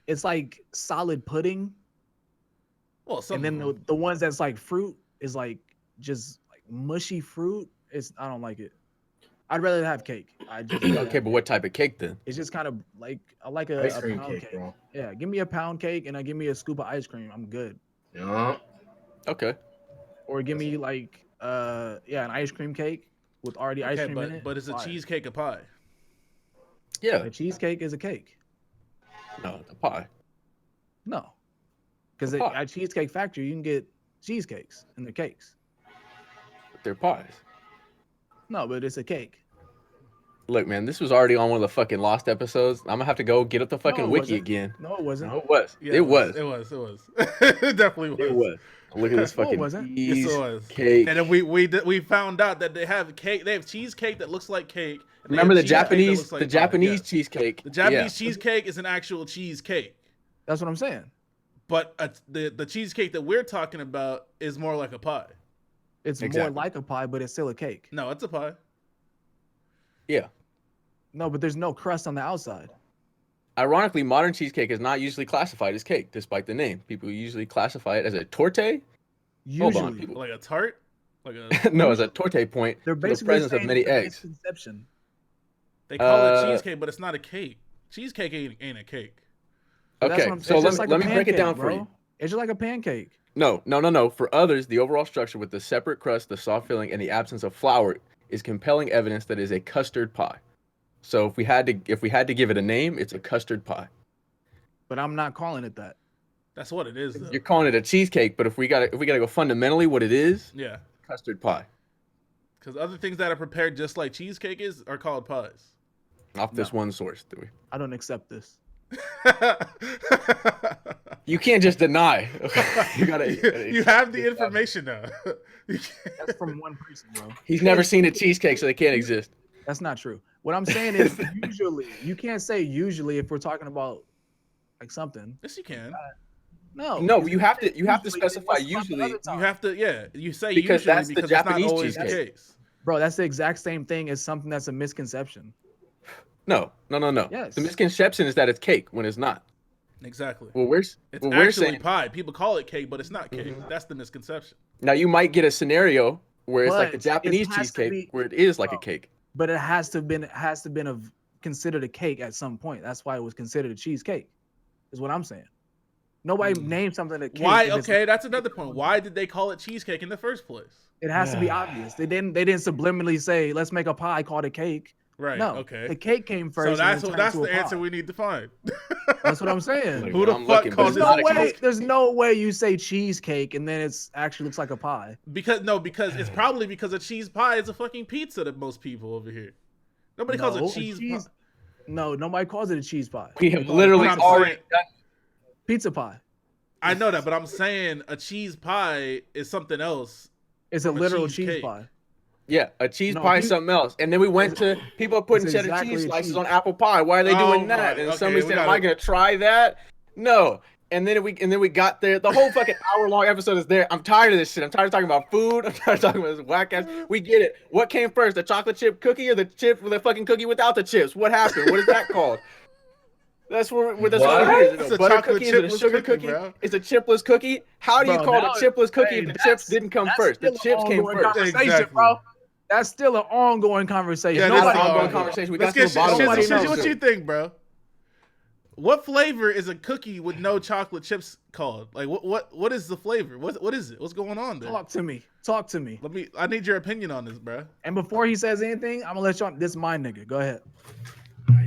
It's like solid pudding. Well, and then the ones that's like fruit is like just like mushy fruit. I don't like it. I'd rather have cake. Okay, but what type of cake then? It's just kind of like I like a ice cream pound cake. Bro. Yeah, give me a pound cake and give me a scoop of ice cream. I'm good. Yeah. Okay. Or give me like an ice cream cake with already ice cream in it. But is a cheesecake a pie? Yeah. A cheesecake is a cake. No, it's a pie. No. Because at Cheesecake Factory, you can get cheesecakes and they're cakes. But they're pies. No, but it's a cake. Look, man, this was already on one of the fucking Lost episodes. I'm gonna have to go get up the fucking wiki again. No, it wasn't. No, it was. Yeah, it was. It was. It definitely was. It was. Look at this fucking cheesecake. And then we found out that they have cake. They have cheesecake that looks like cake. Remember the Japanese cheesecake? The Japanese cheesecake is an actual cheesecake. That's what I'm saying. But the cheesecake that we're talking about is more like a pie. It's more like a pie, but it's still a cake. No, it's a pie. Yeah. No, but there's no crust on the outside. Ironically, modern cheesecake is not usually classified as cake, despite the name. People usually classify it as a torte. Usually. Like a tart? No, as a torte point. They're basically the presence of many eggs. Misconception. They call it cheesecake, but it's not a cake. Cheesecake ain't a cake. Okay, so let me break it down for you. It's just like a pancake. No. For others, the overall structure with the separate crust, the soft filling, and the absence of flour is compelling evidence that it is a custard pie. So if we had to give it a name, it's a custard pie. But I'm not calling it that. That's what it is, though. You're calling it a cheesecake, but if we gotta go fundamentally, what it is? Yeah. Custard pie. Because other things that are prepared just like cheesecake are called pies. Off this one source, do we? I don't accept this. You can't just deny. You have the information now. That's from one person, bro. He's never seen a cheesecake, so they can't exist. That's not true. What I'm saying is usually. You can't say usually if we're talking about like something. Yes, you can. No, you have to specify usually. You have to, you say because usually that's because the it's Japanese not always cheesecake. the case. Bro, that's the exact same thing as something that's a misconception. No. Yes. The misconception is that it's cake when it's not. Exactly. Well, it's actually saying pie. People call it cake, but it's not cake. Mm-hmm. That's the misconception. Now you might get a scenario where it's like a Japanese cheesecake where it is like a cake. But it has to have been considered a cake at some point. That's why it was considered a cheesecake. Is what I'm saying. Nobody named something a cake. Why? Okay, that's another point. Why did they call it cheesecake in the first place? It has to be obvious. They didn't subliminally say, let's make a pie called a cake. Right. No. Okay. The cake came first. So that's the answer we need to find. That's what I'm saying. Who the fuck calls it? There's no way you say cheesecake and then it's actually looks like a pie. Because it's probably because a cheese pie is a fucking pizza to most people over here. Nobody calls it cheese pie. No, nobody calls it a cheese pie. We have literally already done pizza pie. I know that, but I'm saying a cheese pie is something else. It's a literal cheese pie. Yeah, a cheese pie is something else. And then we went to people are putting cheddar cheese slices on apple pie. Why are they doing that? And somebody said, "Am I gonna try that?" No. And then we got there. The whole fucking hour-long episode is there. I'm tired of this shit. I'm tired of talking about food. I'm tired of talking about this whack ass. We get it. What came first, the chocolate chip cookie or the chip with the fucking cookie without the chips? What happened? What is that called? That's what it is. It's a Butter chocolate cookie, is it a chipless sugar cookie, cookie? bro. It's a chipless cookie. How do you Bro, call it now a chipless cookie hey, if the chips didn't come first? The chips came first. Conversation, bro. That's still an ongoing conversation. Yeah, That's that's an an ongoing conversation. We got Let's to get the bottom of Nobody it. knows. what you think, bro? What flavor is a cookie with no chocolate chips called? Like what is the flavor? What is it? What's going on there? Talk to me. I need your opinion on this, bro. And before he says anything, I'm gonna let y'all. This is my nigga. Go ahead.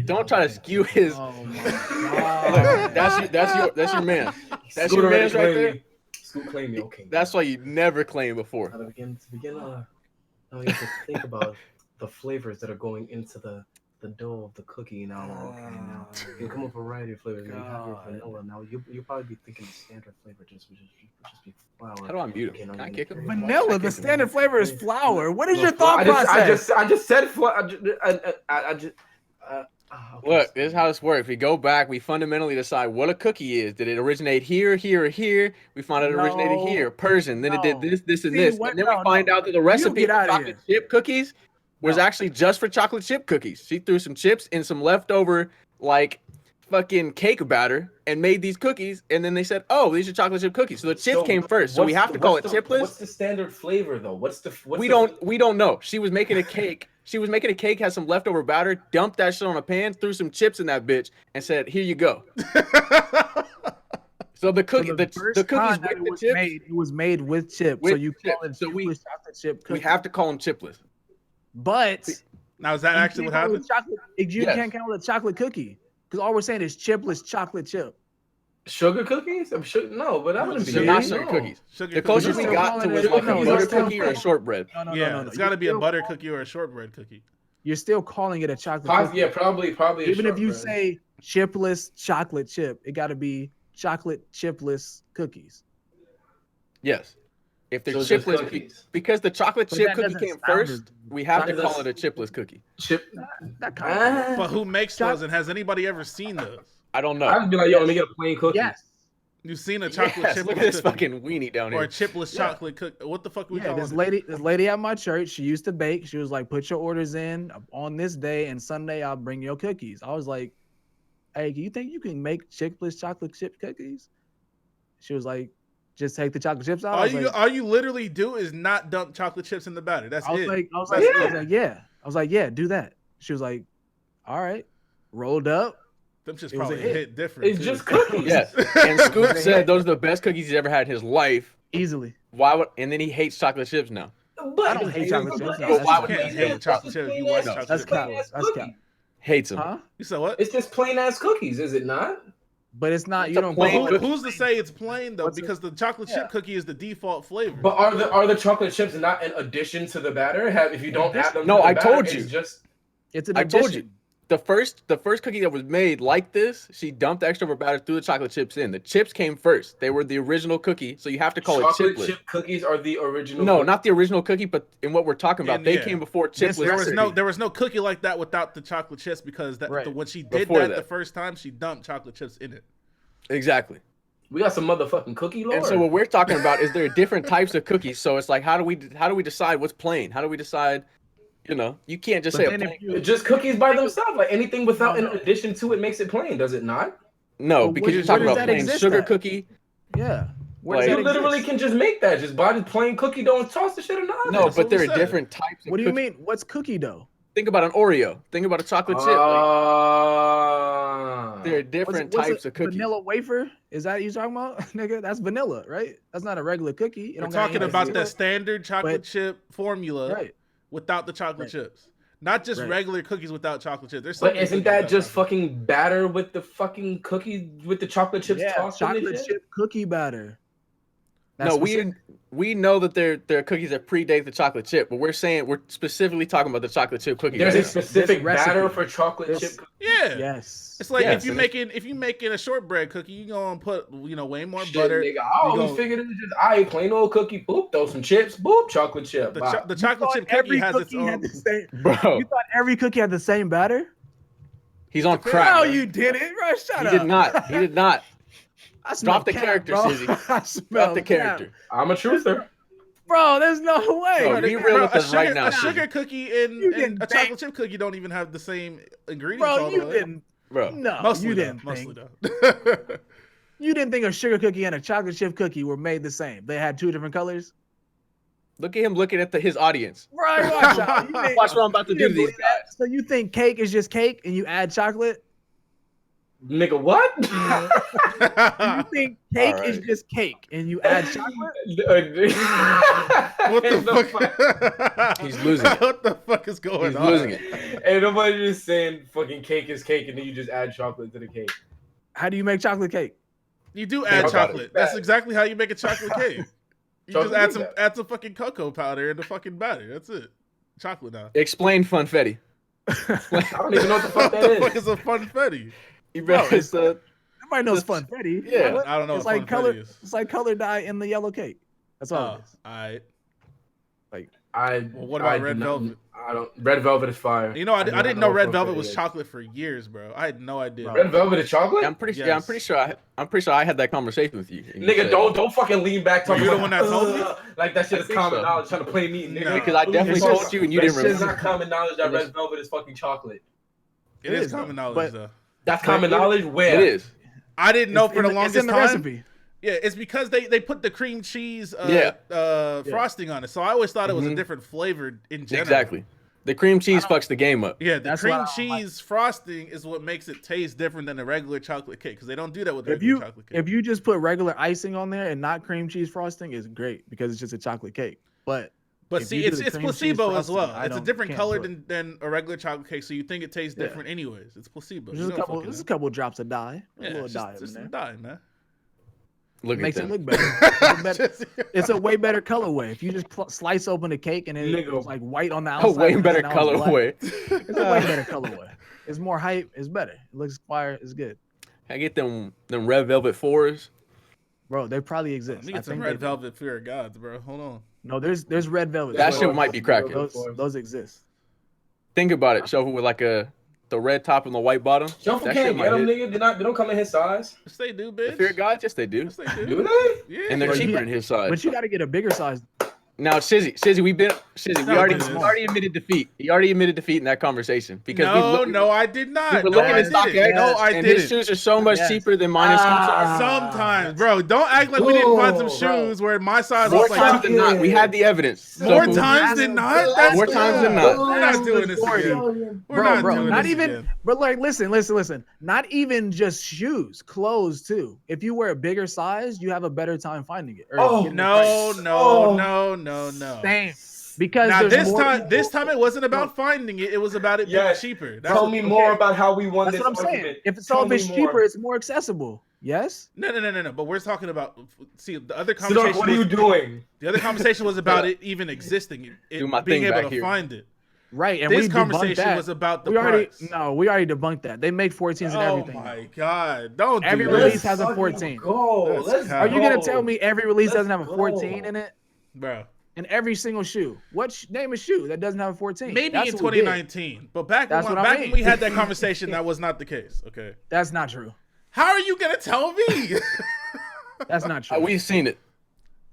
Don't try to skew his. Oh my god. That's your man. That's your man's right there. Scoot claim me, okay. That's why you never claimed before. Now to begin, now you have to think about the flavors that are going into the dough of the cookie. Now, okay, now you can come up with a variety of flavors. You have your vanilla. Now you'll probably be thinking the standard flavor just be flour. How do I mute him? Can I kick him? Vanilla. The standard flavor is flour. What is your thought process? I just said flour. Look, this is how this works. We go back. We fundamentally decide what a cookie is. Did it originate here, here, or here? We found it originated here, Persian. Then it did this, and this. And then we find out that the recipe for chocolate chip cookies was actually just for chocolate chip cookies. She threw some chips and some leftover, like, fucking cake batter and made these cookies. And then they said, oh, these are chocolate chip cookies. So the chips came first. So we have to call it chipless. What's the standard flavor, though? We don't know. She was making a cake. Had some leftover batter, dumped that shit on a pan, threw some chips in that bitch, and said, "Here you go." So the cookies with the chips, it was made with chips. So you call it chocolate chip cookie. We have to call them chipless. But now is that actually what happened? You can't call it chocolate cookie because all we're saying is chipless chocolate chip. Sugar cookies? I'm sure no, but that wouldn't be. They're not sugar cookies. The closest we got to was like a butter cookie or a shortbread. No. It's got to be a butter cookie or a shortbread cookie. You're still calling it a chocolate cookie. Yeah, probably. Even if you say chipless chocolate chip, it got to be chocolate chipless cookies. Yes. If they're chipless cookies, because the chocolate chip cookie came first, we have to call it a chipless cookie. But who makes those, and has anybody ever seen those? I don't know. I'd be like, yo, let me get a plain cookie. Yes. You've seen a chocolate chipless look at this fucking weenie down here. Or a chipless chocolate cookie. What the fuck are we calling this lady at my church, she used to bake. She was like, put your orders in on this day, and Sunday I'll bring your cookies. I was like, hey, do you think you can make Chipless chocolate chip cookies? She was like, just take the chocolate chips out. All you literally do is not dump chocolate chips in the batter. That's it. I was like, yeah, do that. She was like, all right, rolled up. Them just probably hit different. It's just cookies. Yes. And Scoop said those are the best cookies he's ever had in his life. Easily. And then he hates chocolate chips now. But I don't hate chocolate chips. Why would you hate chocolate chips? You like chocolate chips. That's cap. Hates them. Huh? You said what? It's just plain ass cookies, is it not? But it's not. It's you don't. Who's to say it's plain though? Because the chocolate chip cookie is the default flavor. But are the chocolate chips not an addition to the batter? If you don't add them, no, to the I batter, told you. It's an addition. I told you. The first cookie that was made like this, she dumped extra over batter, threw the chocolate chips in. The chips came first. They were the original cookie, so you have to call it chipless. Chocolate chip cookies are the original. No, not the original cookie, but in what we're talking about, they came before chipless. There was no cookie like that without the chocolate chips because when she did that the first time, she dumped chocolate chips in it. Exactly. We got some motherfucking cookie lord. And so what we're talking about is there are different types of cookies. So it's like, how do we decide what's plain? How do we decide? You know, you can't just say just cookies by themselves. Like anything without an addition to it makes it plain, does it not? No, because you're talking about plain sugar cookie. Yeah. You literally can just make that. Just buy the plain cookie dough and toss the shit in the oven. No, but there are different types of What do you mean? What's cookie dough? Think about an Oreo. Think about a chocolate chip. There are different types of cookies. Vanilla wafer? Is that you talking about? Nigga, that's vanilla, right? That's not a regular cookie. We're talking about the standard chocolate chip formula. Right. Without the chocolate chips, not just regular cookies without chocolate chips. But isn't that just fucking batter with the fucking cookie with the chocolate chips tossed in it? Chocolate chip cookie batter. No, we know that there are cookies that predate the chocolate chip, but we're specifically talking about the chocolate chip cookie. There's a specific batter for chocolate chip cookies. Yeah. Yes. It's like if you making a shortbread cookie, you gonna put way more butter. Nigga, I always figured it was just plain old cookie. Boop, throw some chips. Boop, chocolate chip. The chocolate chip cookie has its own. Bro, you thought every cookie had the same batter? He's on crack. No, you didn't. Bro, shut up. He did not. He did not. Drop the character, bro. Sizzy. Drop the character. I'm a truther. Bro, there's no way. Bro, be real with us right now. A sugar cookie and a chocolate chip cookie don't even have the same ingredients. Bro, you didn't. bro. No, Mostly you though, didn't mostly think. though. You didn't think a sugar cookie and a chocolate chip cookie were made the same. They had 2 different colors. Look at him looking at his audience. Right, watch out. You think- Watch what I'm about to you do to didn't these believe that? guys. So you think cake is just cake and you add chocolate? Nigga, what? You think cake is Alright. just cake and you add chocolate? What the fuck? He's losing it. What the fuck is going He's on? losing it. Ain't nobody just saying fucking cake is cake and then you just add chocolate to the cake. How do you make chocolate cake? You do Think add about chocolate. it. That's exactly how you make a chocolate cake. You Chocolate just is that. add some fucking cocoa powder in the fucking batter. That's it. Chocolate now. Explain funfetti. I don't even know what the fuck What that the fuck is. is a funfetti? You Bro, better, it's Everybody knows Just- funfetti. yeah. What? I don't know It's what like funfetti color. is. It's like color dye in the yellow cake. That's all Oh, it is. alright. Well, what about red velvet? I don't. Red velvet is fire. You know, I do not didn't know red what velvet funfetti was is. chocolate for years, bro. I had no idea. Bro. Red velvet is chocolate? Yeah, I'm pretty. Yes. Yeah, I'm pretty sure. I'm pretty sure I had that conversation with you. and you Nigga, said- don't fucking lean back. Were you talking the one that told me? Like that shit I is think common so. knowledge. Trying to play me, nigga. No. Because I definitely It's told just- you and you That didn't shit's remember. not common knowledge that It is- red velvet is fucking chocolate. It It is is, common though. knowledge, But- though. That's common knowledge. Where It is. I didn't know for the It's longest in the time. recipe. Yeah, it's because they put the cream cheese Yeah. frosting on it. So I always thought it was a Mhm. different flavor in general. Exactly. The cream cheese fucks the game up. Yeah, the That's cream what I don't like. cheese frosting is what makes it taste different than a regular chocolate cake because they don't do that with If regular you chocolate cake. if you just put regular icing on there and not cream cheese frosting, it's great because it's just a chocolate cake. But But if see, you do it's the it's cream cheese placebo as frosting, well. I It's a don't- different can't color do it. than a regular chocolate cake, so you think it tastes Yeah. different anyways. It's placebo. There's You a don't couple. fucking There's a know. couple drops of dye, a Yeah, little it's dye just in some there. dye, man. Look Makes at it them. look better. It's a better- Just- It's a way better colorway. If you just slice open a cake and it's Nigga. like white on the A outside, way and better now it's black, colorway. It's a way better colorway. It's more hype. It's better. It looks fire. It's good, I get them red velvet fours. bro. They probably exist. Let me I get some think red they- velvet fear of gods, bro. Hold on. No, there's red velvet. That as shit well. might be cracking. Those exist. Think about it. Shofu with like the red top and the white bottom. Shuffle That can't shit get them, might nigga. They don't come in his size. Yes, they do, The bitch. fear of God, yes they do. Yes, they do. Do they? Yeah. And they're Bro, cheaper yeah. in his size. But you got to get a bigger size. Now, Shizzy, we not already good. admitted defeat. He already admitted defeat in that conversation because No, I did not. we were No, looking I at StockX, didn't. No, I and his didn't. shoes are so much Yes. cheaper than mine. Sometimes, bro. Don't act like we didn't find some Bro. shoes where my size More was times like than not, we had the evidence. more So, times than not. That's More times than not. We're not doing this again. We're Bro, not bro, doing not this even. again. But like, listen. Not even just shoes, clothes too. If you wear a bigger size, you have a better time finding it. Or Oh, getting it No, priced. no. Same. Because Now there's more this time it wasn't about finding it. It was about it being Yes. cheaper. That's Tell what- me more about how we won That's this what I'm saying. argument. If Tell me it's more. cheaper, it's more accessible. Yes. No. But we're talking about. See, the other Snark, conversation. what are you doing? The other conversation was about it even existing. Do my being thing able back to here. find it. Right. And This we debunked conversation that. was about the we already price. we already debunked that. They make 14s and Oh everything. my god! Don't Every do release this, has a fucking 14. Go. That's Let's cap. Are you gonna go. tell me every release Let's doesn't have a 14 go. in it? bro. In every single shoe. Name a shoe that doesn't have a 14? Maybe That's in what we did. 2019, but back That's when what I back mean. when we had that conversation, that was not the case. Okay, That's not true. how are you gonna tell me? That's not true. we've seen it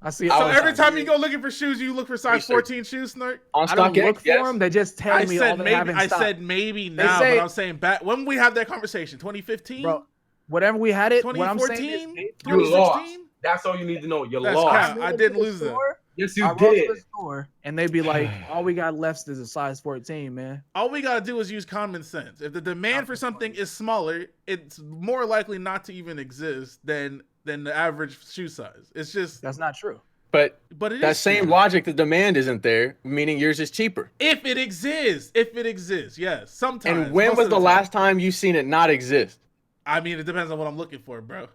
I see. I So was- every time you go looking for shoes, you look for size Research. 14 shoes, Snark. on I don't StockX. look for Yes. them. They just tell I me all said they have maybe. in I stock. said maybe now, say- but I'm saying back when we have that conversation, 2015, Bro, whatever we had it. What I'm saying 2014, is, You lost. 2016. That's all you need to know. You That's lost. cap. I didn't lose that. Yes, I you roll to did. the store and they'd be like, all we got left is a size 14, man. All we gotta do is use common sense. If the demand for something is smaller, it's more likely not to even exist than the average shoe size. It's just, That's not true. But but it that is same true. logic, the demand isn't there, meaning yours is cheaper. If it exists, yes. Sometimes. And when most was of the time. last time you seen it not exist? I mean, it depends on what I'm looking for, bro.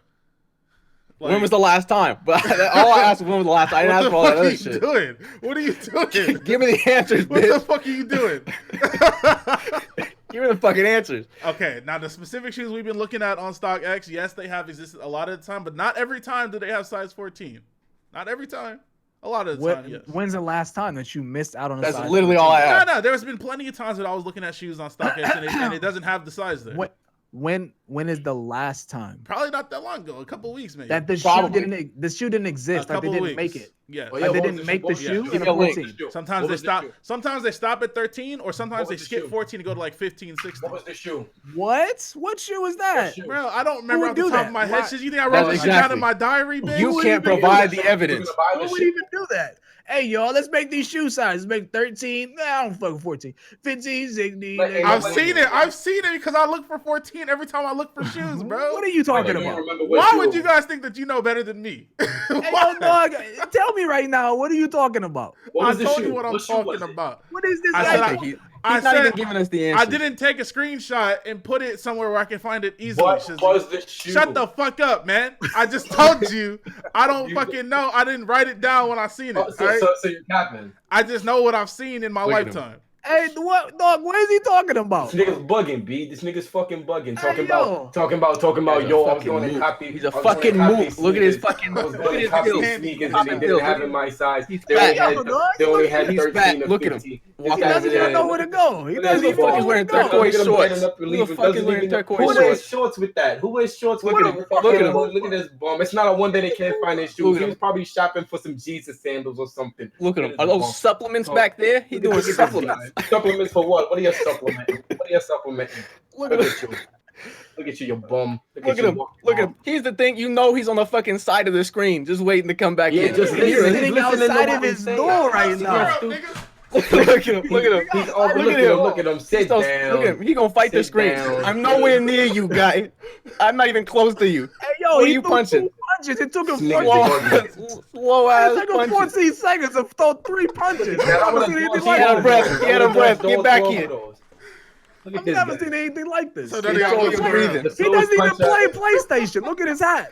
When was the last time? But all I asked was when was the last time. I didn't ask for all that What are other you shit. doing? What are you doing? Give me the answers, What the bitch. fuck are you doing? Give me the fucking answers. Okay, now the specific shoes we've been looking at on StockX, yes, they have existed a lot of the time, but not every time do they have size 14. Not every time. A lot of the time, yes. When's the last time that you missed out on a That's size literally 14? all I asked. No, there's been plenty of times that I was looking at shoes on StockX and it doesn't have the size there. When is the last time Probably not that long ago. A couple weeks, maybe. that the shoe didn't exist? Like they didn't make it. Yeah. Oh, Like they didn't make the shoe in a 14. Sometimes they stop. Sometimes they stop at 13, or sometimes they skip 14 and go to like 15, 16. What was the shoe? What? What shoe is that? Bro, I don't remember would off the do top that? of my head. Shit, you think I That's wrote this shit exactly. down in my diary, bitch? You can't provide the evidence. Who would even do that? Hey, y'all, let's make these shoe sizes. Make 13. Nah, I don't fucking 14. 15, 16. I've seen it. I've seen it because I look for 14 every time I look for shoes, bro. What are you talking about? Why would you guys think that you know better than me? Hey, yo, dog, tell me right now, what are you talking about? I told you what I'm talking about. What is this? He's not even giving us the answer. I didn't take a screenshot and put it somewhere where I can find it easily. What was the shoe? Shut the fuck up, man. I just told you. I don't fucking know. I didn't write it down when I seen it. So you're capping. I just know what I've seen in my lifetime. Hey, what, dog? What is he talking about? This nigga's bugging, B. This nigga's fucking bugging. Hey, Talking about, yo, I was going to copy. He's a fucking mook. Look at his fucking. I was Look going at to his copy heels. sneakers Copy and they heels. didn't have in my size. He's They fat. only had He's 13 fat. or Look at him. 15. He He doesn't even know where to go. He doesn't even know He's where wearing to go. turquoise shorts. Who the fuck is wearing turquoise Who shorts? wears shorts with that? Who wears shorts with Look at him. Look at him. Look at this bum. It's not a one day they can't find his shoes. Look at He him. was probably shopping for some Jesus sandals or something. Look at him. Are those supplements back there? He doing supplements. Supplements for what? What are you supplementing? What are you supplementing? Look at him. you. Look at you, you bum. Look at him. Look at him. Here's the thing. You know he's on the fucking side of the screen, just waiting to come back Yeah, in. just You hear listen. it. Sitting outside of his door right now. Look at him. Look at him. He's all, Look look at at him. him. Look at him. Sit Look down. at him. He gonna fight the Sit screen. down. I'm nowhere near you, guy. I'm not even close to you. Hey, yo, What are he you threw punching? 2 punches. It took him Nigga, 14 Slow ass It took him punches. 14 seconds to throw 3 punches. I've never seen anything He like had a this. breath. He had a breath. Get back here. Look at I've this never guy. seen anything like this. So He then he got all looking breathing. around. doesn't even play PlayStation. Look at his hat.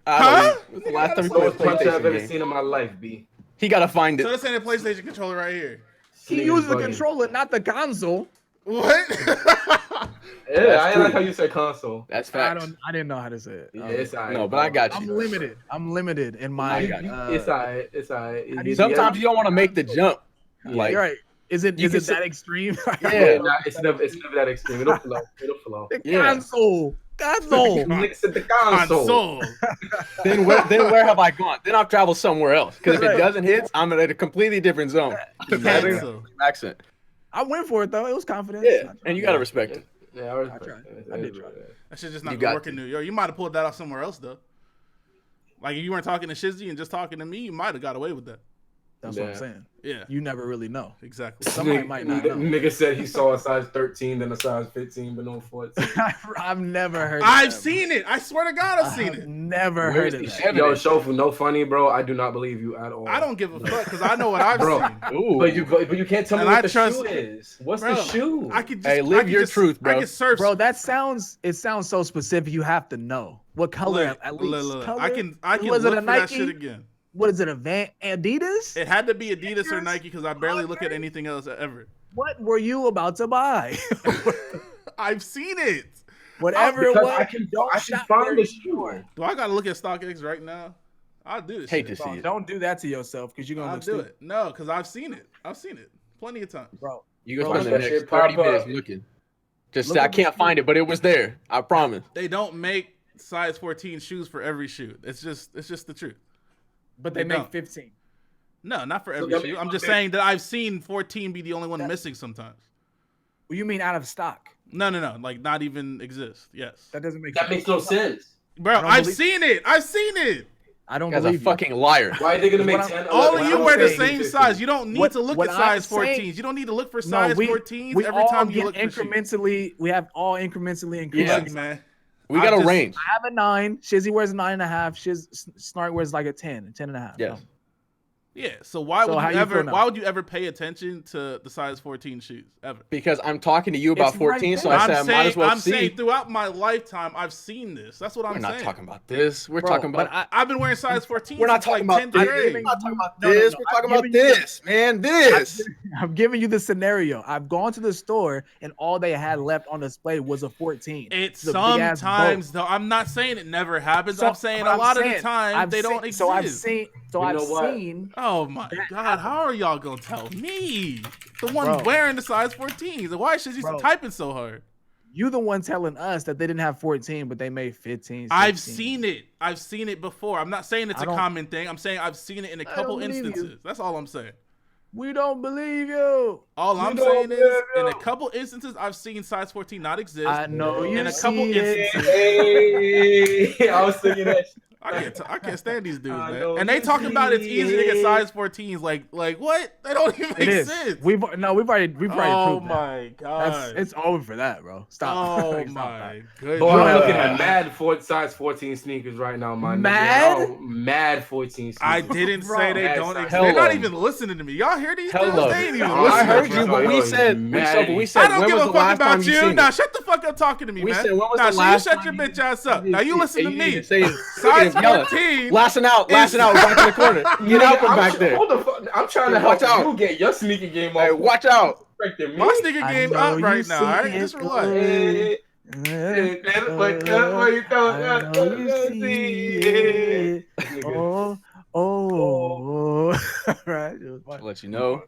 Huh? When's the last time he played a Slowest punch I've PlayStation ever game? seen in my life, B. He gotta find So it. this ain't a PlayStation controller right here. He used the controller, not the console. What? Yeah, I like how you say console. That's facts. I didn't know how to say it. Yeah, it's alright. No, but I got I'm you. limited. I'm limited in my. I got you. It's alright. It's alright. Sometimes you don't want to make the jump. Like, You're right. Is it You can that extreme? yeah. It's never that extreme. It'll flow. It'll flow. The Yeah. console. Console. Nigga said the console. Console. Then where have I gone? Then I've traveled somewhere else. Because if it Right. doesn't hit, I'm at a completely different zone. Console. Accent. I went for it though. It was confidence. Yeah, and you gotta respect it. Yeah, I respect tried. it. I did try. That shit just not You gonna got work in New York. You might have pulled that off somewhere else though. Like if you weren't talking to Shizzy and just talking to me, you might have got away with that. That's what I'm Yeah. saying. Yeah, You never really know. exactly. Somebody might not know. Nigga said he saw a size 13, then a size 15, but no 14. I've never heard. I've of that. seen it. I swear to God, I've seen I've it. never Where's heard of the that. shit? Yo, Shofu, no funny, bro. I do not believe you at all. I don't give a fuck because I know what I've Bro. seen. Ooh. But you can't tell me And what I the trust- shoe is. What's Bro, the shoe? I could just, Hey, live I could your just- truth, bro. I could search. Bro, it sounds so specific. You have to know what color Look, at least. look. Color? I can Was it look a for that Nike? shit again. What is it? Adidas? It had to be Adidas or Sneakers? Nike because I barely look at anything else ever. What were you about to buy? I've seen it. Whatever it Because was. I can shop find where the you shoe. are. Do I gotta look at StockX right now? I'll do this. Hate shit. to see it. Don't do that to yourself because you're gonna I'll look do stupid, it. No, because I've seen it. I've seen it plenty of times. bro. You Bro, gonna spend that the next shit pop 30 minutes up. looking. Just Look say, I at the can't find it, but it was there. I promise. They don't make size 14 shoes for every shoe. It's just the truth. But They they make don't. 15. No, not for every that shoe. means I'm just okay. saying that I've seen 14 be the only one missing sometimes. Well, you mean out of stock? No, like not even exist. Yes, That doesn't make That sense. makes no sense. bro, don't I've believe- seen it. I've seen it. I don't You guys a believe you. fucking liar. Why are they gonna make What 10? All 11, of you I'm wear the saying- same size. You don't need What- to look what at size I'm saying- 14s. You don't need to look for No, size we 14s every all time you get look for shoes. incrementally. We have all incrementally increasing. Look, man. We got a just- range. I have a 9. Shizzy wears a 9.5. Snark wears like a 10, 10.5. Yes. Yeah. So why So would how you you ever? feel now? Why would you ever pay attention to the size 14 shoes ever? Because I'm talking to you about It's right 14, so there. I said I might as well I'm see. saying throughout my lifetime, I've seen this. That's what I'm We're not saying. talking about this. We're Bro, talking about. but I've been wearing size 14 We're not since like talking about 10th this. grade. We're not talking about No, no, this. no. We're talking I'm about giving you this, man. This. I'm giving you the scenario. I've gone to the store and all they had left on display was a 14. It It's a big-ass sometimes boat. though. I'm not saying it never happens. So- I'm saying but a I'm lot of saying, the time I've they don't seen- exist. So I've seen. So You I've know what? seen. Oh my god, how are y'all gonna tell me? The one Bro. wearing the size 14s. Why is she Bro. typing so hard? You the one telling us that they didn't have 14, but they made 15. 16. I've seen it. I've seen it before. I'm not saying it's a common thing. I'm saying I've seen it in a couple instances. That's all I'm saying. We don't believe you. All I'm saying is, in a couple instances, I've seen size 14 not exist. I know you in a couple instances. Hey, I was thinking that. I can't stand these dudes, man. And they talking about it's easy to get size 14s. Like what? They don't even make sense. We've already proved that. Oh my god, it's over for that, bro. Stop. Oh my goodness. Boy, I'm looking at mad size 14 sneakers right now, man. Mad 14 sneakers. I didn't say they don't exist. They're not even listening to me. Y'all hear these dudes? They ain't even listening. I heard you, but we said I don't give a fuck about you. Now shut the fuck up talking to me, man. Now you shut your bitch ass up. Now you listen to me. Size 14. Lashing out back in the corner. Get out from back there. Hold the fuck. I'm trying to help you get your sneaker game off. Hey, watch out. My sneaker game up right now. All right, just relax. Right. I'll let you know.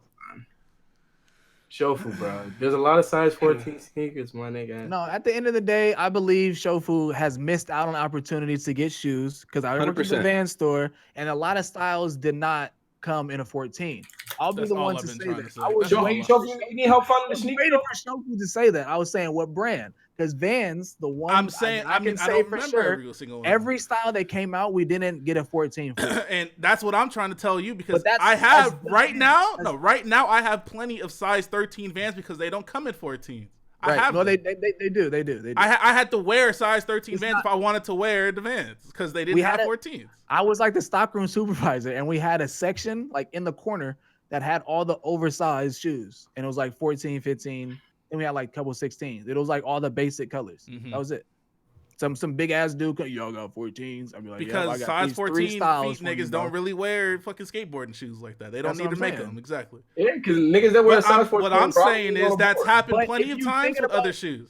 Shofu, bro. There's a lot of size 14 sneakers, my nigga. No, at the end of the day, I believe Shofu has missed out on opportunities to get shoes because I worked at the Van store and a lot of styles did not come in a 14. I'll be the one to say that. I was waiting for Shofu to say that. I was saying what brand? Because Vans, the one I'm saying, I can say for sure, every style that came out, we didn't get a 14 for. And that's what I'm trying to tell you because I have right now I have plenty of size 13 Vans because they don't come in 14. Right. I have no, they do. I had to wear size 13 Vans if I wanted to wear the Vans because they didn't have 14s. I was like the stockroom supervisor, and we had a section like in the corner that had all the oversized shoes, and it was like 14, 15. And we had like a couple 16s. It was like all the basic colors. That was it. Some big ass dude, y'all got 14s. I'd be like, because I got size 14 feet niggas don't really wear fucking skateboarding shoes like that. They don't need to make them. Exactly. Yeah, because niggas that wear size 14. What I'm saying is that's happened plenty of times with other shoes.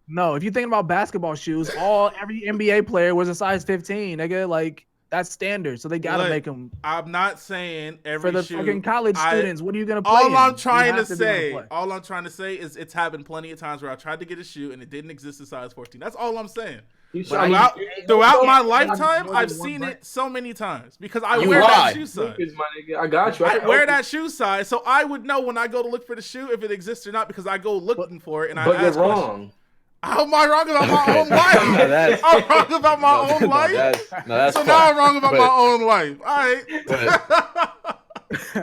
No, if you're thinking about basketball shoes, every NBA player was a size 15, nigga. Like that's standard, so they gotta make them. I'm not saying every for the shoe, fucking college students. What are you gonna play? All I'm trying to say is it's happened plenty of times where I tried to get a shoe and it didn't exist in size 14. That's all I'm saying. Throughout my lifetime, I've seen it so many times because I wear that shoe size. I got you. I wear that shoe size, so I would know when I go to look for the shoe if it exists or not because I go looking for it and I ask questions. But you're wrong. How am I wrong about my own life? I'm wrong about my own life. So now I'm wrong about my own life. All right.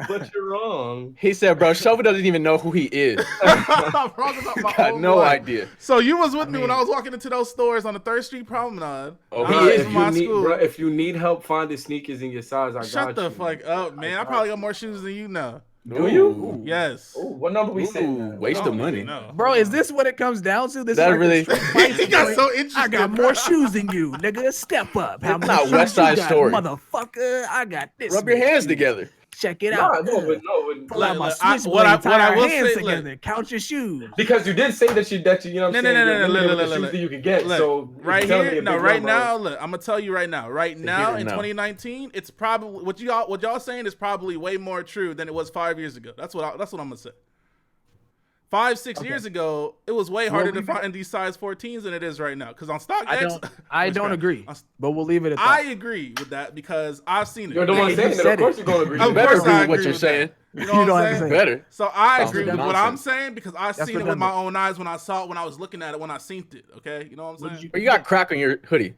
But you're wrong. He said, bro, Shofu doesn't even know who he is. I'm wrong about my own no life. idea. So you was with me when I was walking into those stores on the 3rd Street Promenade. If you need help finding sneakers in your size, I got you. Shut the fuck up, man. I probably got more shoes than you now. Do you? Yes. Ooh, what number we said? Waste of money. Bro, is this what it comes down to? This that really? He got so interested. I got more shoes than you, nigga. Step up. How much not West Side Story, motherfucker. I got this. Rub your hands together. Check it out. Pull out my switchblade. Tie our hands together. Count your shoes. Because you did say that you know what I'm saying. No. Shoes that you can get. So right here, right now, look, I'm gonna tell you right now. Right now in 2019, it's probably what y'all saying is probably way more true than it was 5 years ago. That's what I'm gonna say. 5-6 years ago, it was way harder to find these size 14s than it is right now. Because on StockX, I don't agree. But we'll leave it at that. I agree with that because I've seen it. You're the one saying it. Of course you're going to agree. You better agree with what you're saying. You know what I'm saying? Better. So I agree with what I'm saying because I've seen it with my own eyes when I saw it, when I was looking at it, when I seen it. Okay? You know what I'm saying? You got crack on your hoodie.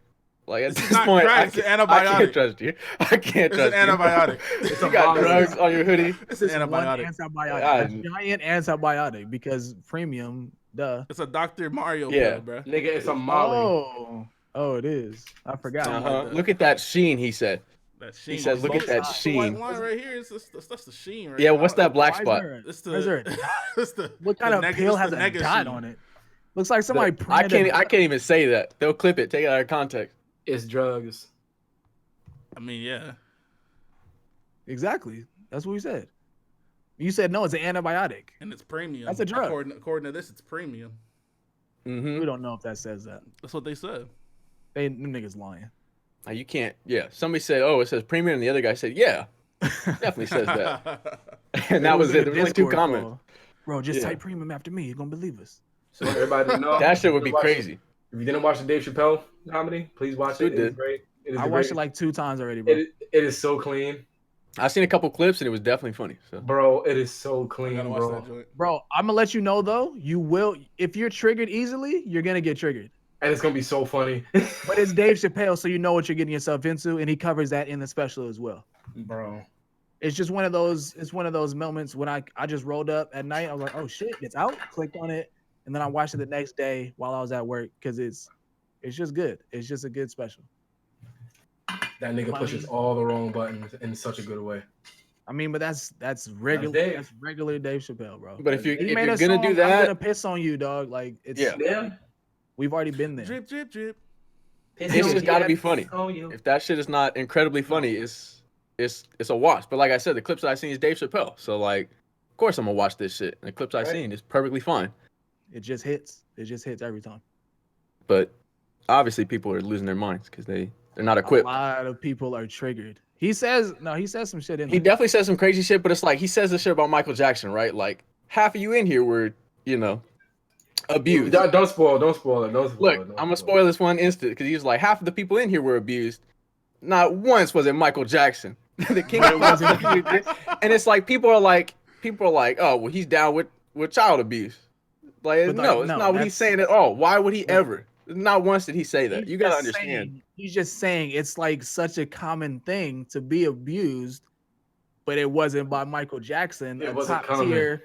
Like at this point, it's an antibiotic. I can't trust you. I can't trust you. It's an antibiotic. You got drugs on your hoodie. It's an antibiotic. A giant antibiotic because premium, duh. It's a Dr. Mario pill, bro. Nigga, it's a Molly. Oh, it is. I forgot. Look at that sheen, he said. That sheen. He says, look at that sheen. The white line right here, that's the sheen right Yeah, what's that black spot? What kind of pill has a dot on it? Looks like somebody printed I can't even say that. They'll clip it, take it out of context. It's drugs. I mean, yeah. Exactly. That's what we said. You said no, it's an antibiotic. And it's premium. That's a drug. According to this, it's premium. We don't know if that says that. That's what they said. Them niggas lying. You can't. Yeah. Somebody said, oh, it says premium. And the other guy said, yeah. Definitely says that. And that was it. There was only 2 comments. Bro, just type premium after me. You're going to believe us. So everybody know That shit would be crazy. If you didn't watch the Dave Chappelle comedy, please watch it. Dude, It is great. I watched it like 2 times already, bro. It is so clean. I've seen a couple clips and it was definitely funny. So. Bro, it is so I clean, gotta watch that joint. Bro, I'm gonna let you know though. You will, if you're triggered easily, you're gonna get triggered. And it's gonna be so funny. But it's Dave Chappelle, so you know what you're getting yourself into, and he covers that in the special as well. Bro. It's just one of those. It's one of those moments when I just rolled up at night. I was like, oh shit, it's out. Clicked on it, and then I watched it the next day while I was at work because it's just good. It's just a good special. That nigga pushes all the wrong buttons in such a good way. I mean, but that's regular. That's regular Dave Chappelle, bro. But if you're gonna do I'm that, gonna piss on you, dog. Like it's we've already been there. Drip, drip, drip. This has got to be funny. If that shit is not incredibly funny, it's a watch. But like I said, the clips that I seen is Dave Chappelle. So like, of course I'm gonna watch this shit. And the clips I seen is perfectly fine. It just hits. It just hits every time. But obviously people are losing their minds because they're not equipped. A lot of people are triggered. He says some shit in there. He definitely says some crazy shit, but it's like he says this shit about Michael Jackson, right? Like half of you in here were, abused. Don't spoil it. Look, I'm gonna spoil this one instant because he was like half of the people in here were abused. Not once was it Michael Jackson, the king of music. And it's like people are like, oh well, he's down with child abuse. Like no, it's not what he's saying at all. Why would he ever? Not once did he say that. You gotta understand. He's just saying it's like such a common thing to be abused, but it wasn't by Michael Jackson, a top tier,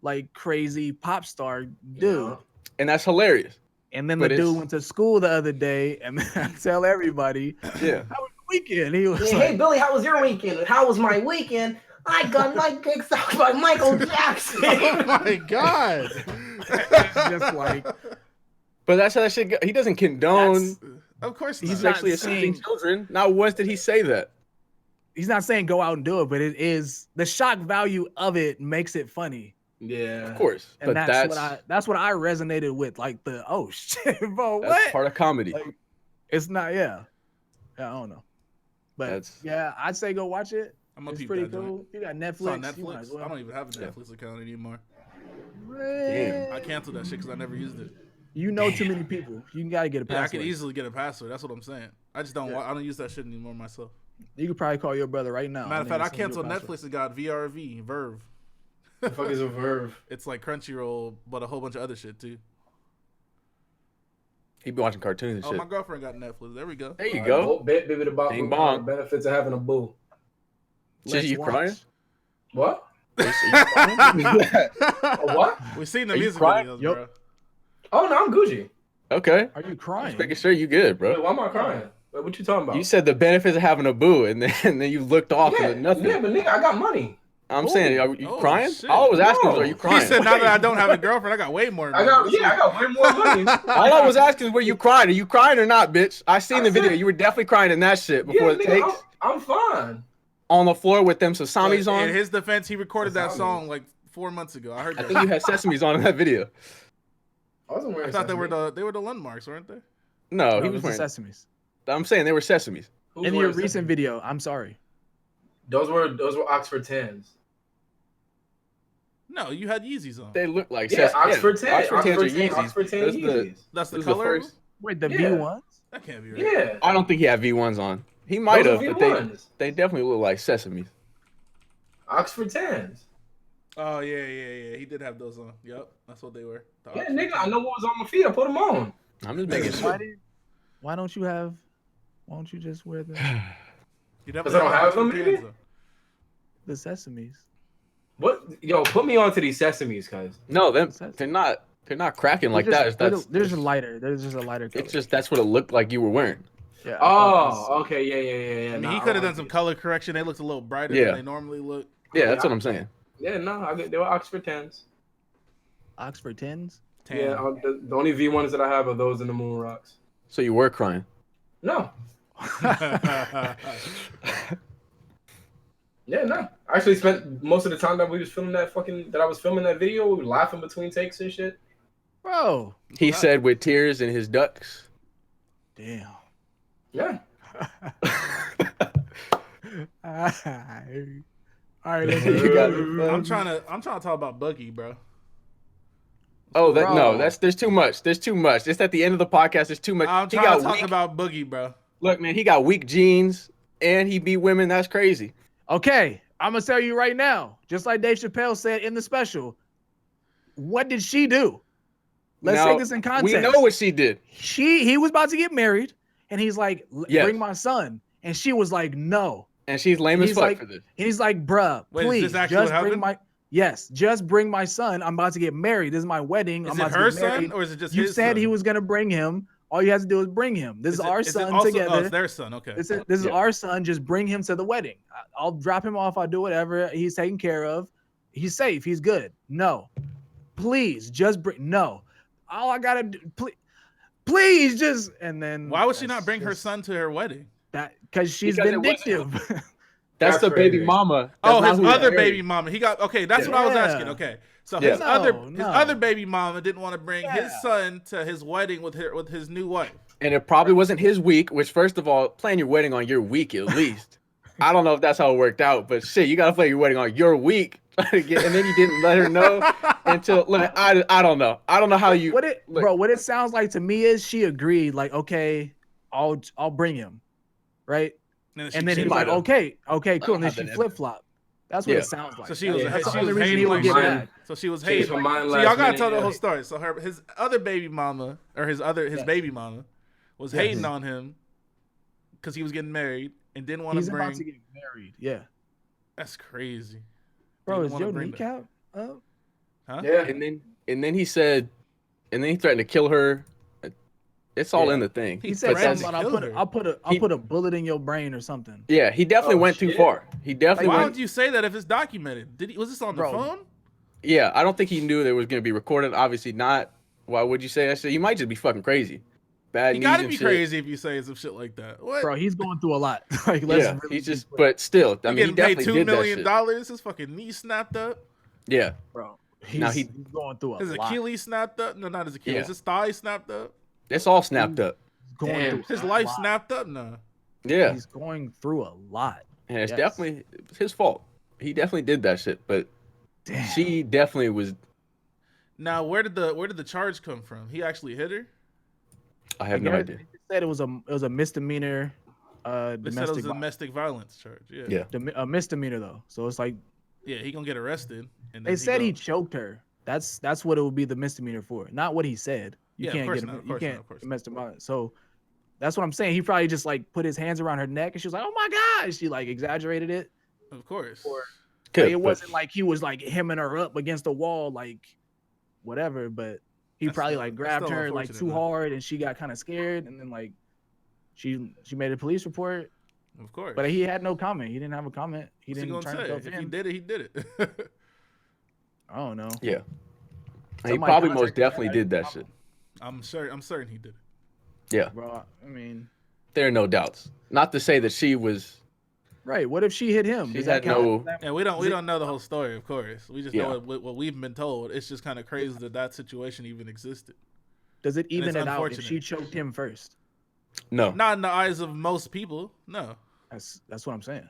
like crazy pop star dude. And that's hilarious. And then the dude went to school the other day, and I tell everybody, how was the weekend? He was hey Billy, how was your weekend? How was my weekend? I got my kicks out by Michael Jackson. Oh my god! Just like. But that's how that shit go. He doesn't condone. Of course, he's sexually assaulting children. Not once did he say that. He's not saying go out and do it, but it is the shock value of it makes it funny. Yeah, of course. And but that's what I resonated with. Like the oh shit, bro, what? That's part of comedy. Like, it's not. Yeah, I don't know. But yeah, I'd say go watch it. It's pretty cool. You got Netflix. I don't even have a Netflix account anymore. Damn. I canceled that shit because I never used it. You know too many people. You gotta get a password. I could easily get a password. That's what I'm saying. I just don't. I don't use that shit anymore myself. You could probably call your brother right now. Matter of fact, I canceled Netflix and got VRV, Verve. The fuck is a Verve? It's like Crunchyroll, but a whole bunch of other shit too. He be watching cartoons and shit. Oh, my girlfriend got Netflix. There we go. There you go. Baby, about the benefits of having a boo. Shit, you crying? What? What? We've seen the music videos, bro. Oh no, I'm Gucci. Okay. Are you crying? Just making sure you good, bro. Wait, why am I crying? Wait, what you talking about? You said the benefits of having a boo, and then you looked off and nothing. Yeah, but nigga, I got money. I'm saying, are you crying? Shit. All I was asking was, are you crying? He said, now that I don't have a girlfriend, I got way more money. I got way more money. All I was asking is, were you crying? Are you crying or not, bitch? I seen the video. You were definitely crying in that shit before the takes. I'm fine. On the floor with them sasamis on. In his defense, he recorded that song like 4 months ago. I heard that. I think you had sesames on in that video. I thought they were the landmarks, weren't they? No, he was wearing sesames. I'm saying they were sesames. In your recent video, I'm sorry. Those were Oxford 10s. No, you had Yeezys on. They look like Oxford 10s. Oxford 10s are Yeezys. Oxford 10 Yeezys. That's the color. Wait, the V1s? That can't be right. Yeah. I don't think he had V1s on. He might have, but they definitely look like sesames. Oxford 10s. Oh yeah. He did have those on. Yep, that's what they were. Yeah, nigga, I know what was on my feet. I put them on. I'm just making sure. Why don't you just wear the? Because I don't have them, maybe? The sesames. What? Yo, put me onto these sesames, cuz. No, they're not cracking like that. There's a lighter. There's just a lighter color. It's just that's what it looked like you were wearing. Yeah. Oh, okay. Yeah. I mean, he could have done some color correction. They looked a little brighter than they normally look. Yeah, that's what I'm saying. Yeah, no, they were Oxford 10s. Oxford 10s? Yeah, the only V1s that I have are those in the Moon Rocks. So you were crying? No. Yeah, no. I actually spent most of the time that we was filming that I was filming that video, we were laughing between takes and shit. Bro. He said with tears in his ducks. Damn. Yeah. All right, I'm trying to talk about Buggy, bro. Oh, that no, Bro. there's too much. There's too much. It's at the end of the podcast. There's too much. I'm He trying got to talk weak. about Boogie, bro. Look, man, he got weak genes and he beat women. That's crazy. Okay, I'm gonna tell you right now, just like Dave Chappelle said in the special, what did she do? Let's Now, take this in context. We know what she did. He was about to get married, and he's like, Yes. bring my son. And she was like, no. And she's lame And as he's fuck like, for this. and he's like, bruh, Wait, is please, this actually just what bring happened? just bring my son. I'm about to get married. This is my wedding. Is I'm it about her to get married. son or is it just You his said son? he was gonna bring him. All you have to do is bring him. This is our Is it son also, together. Oh, it's their son. Okay. This is Yeah. our son. Just bring him to the wedding. I'll drop him off. I'll do whatever. He's taken care of. He's safe. He's good. No, please just bring. No, all I gotta do. Please just. And then Why would she that's not bring her just- son to her wedding? That because she's Because it wasn't- vindictive. That's the baby crazy. mama. Oh, That's his not who other he baby married. mama. He got okay. That's what I was asking. Yeah. Okay, so Yeah. his No. other baby mama didn't want to bring his Yeah. son to his wedding with his new wife. And it probably wasn't his week, which first of all, plan your wedding on your week at least. I don't know if that's how it worked out, but shit, you gotta plan your wedding on your week. And then you didn't let her know until look, I don't know. I don't know how you look. What it sounds like to me is she agreed, like, okay, I'll bring him. Right? And then she he's might like, have. okay, cool. And then have she that flip flop. That's what Yeah. it sounds like. So she was That's the she only was reason he hating would like get mine. mad. so she was Changed hating. her mind So last y'all gotta minute, tell the yeah. whole story. So his other baby mama or his baby mama was Yes. hating on him because he was getting married and didn't want He's to about to bring. get married. Yeah. That's crazy. Bro, Didn't is wanna your bring that. kneecap up? Huh? Yeah. And then he said, and then he threatened to kill her. It's all Yeah. in the thing. He said But that's- something about Kill her. I'll put a bullet in your brain or something. Yeah, he definitely Oh, went too shit. far. He definitely Why went. would you say that if it's documented? Was this on the Bro. phone? Yeah, I don't think he knew that it was gonna be recorded. Obviously not. Why would you say that shit? You might just be fucking crazy. Bad You knees gotta and be shit. crazy if you say some shit like that. What? Bro, he's going through a lot. Like, let's Yeah, really he's be just. clear. But still, I He mean, he getting paid definitely $2 did that million. shit. His fucking knee snapped up. Yeah, bro, Now he's going through a His lot. Achilles snapped up. No, not his Achilles. Yeah. His thigh snapped up. it's all snapped up. He's going Damn. through His a life lot. snapped up. No. Yeah, He's going through a lot. and it's Yes. definitely his fault. He definitely did that shit. But Damn. she definitely was. Now, where did the charge come from? He actually hit her. I have no idea. They said it was a misdemeanor. They said it was Domestic a violence. domestic violence charge. Yeah. Yeah. A misdemeanor though, so it's like Yeah, he gonna get arrested. And then they said he go- choked her. That's what it would be the misdemeanor for, not what he said. You Yeah, of can't course get not, of you course can't not, of course not. domestic violence. So that's what I'm saying. He probably just like put his hands around her neck, and she was like, "Oh my god!" She like exaggerated it. Of course. Or Good, like, it but- wasn't like he was like hemming her up against the wall, like whatever. But he That's probably still- like that's grabbed still her like unfortunate, too man. hard, and she got kind of scared, and then like she made a police report. Of course. But he had no comment. He didn't have a comment. He What's he didn't gonna turn say? himself If he in. did it, he did it. I don't know. Yeah. And he Somebody probably most contacted definitely that. did that shit. I'm certain he did it. Yeah, Bro, I mean, there are no doubts. Not to say that she was. right. What if she hit him? She Does that had count? no- Does that- And we Is it- don't know the whole story, of course. We just Yeah. know what we've been told. It's just kind of crazy that situation even existed. Does it even it's it out if unfortunate. she choked him first? No. Not in the eyes of most people. No. That's what I'm saying.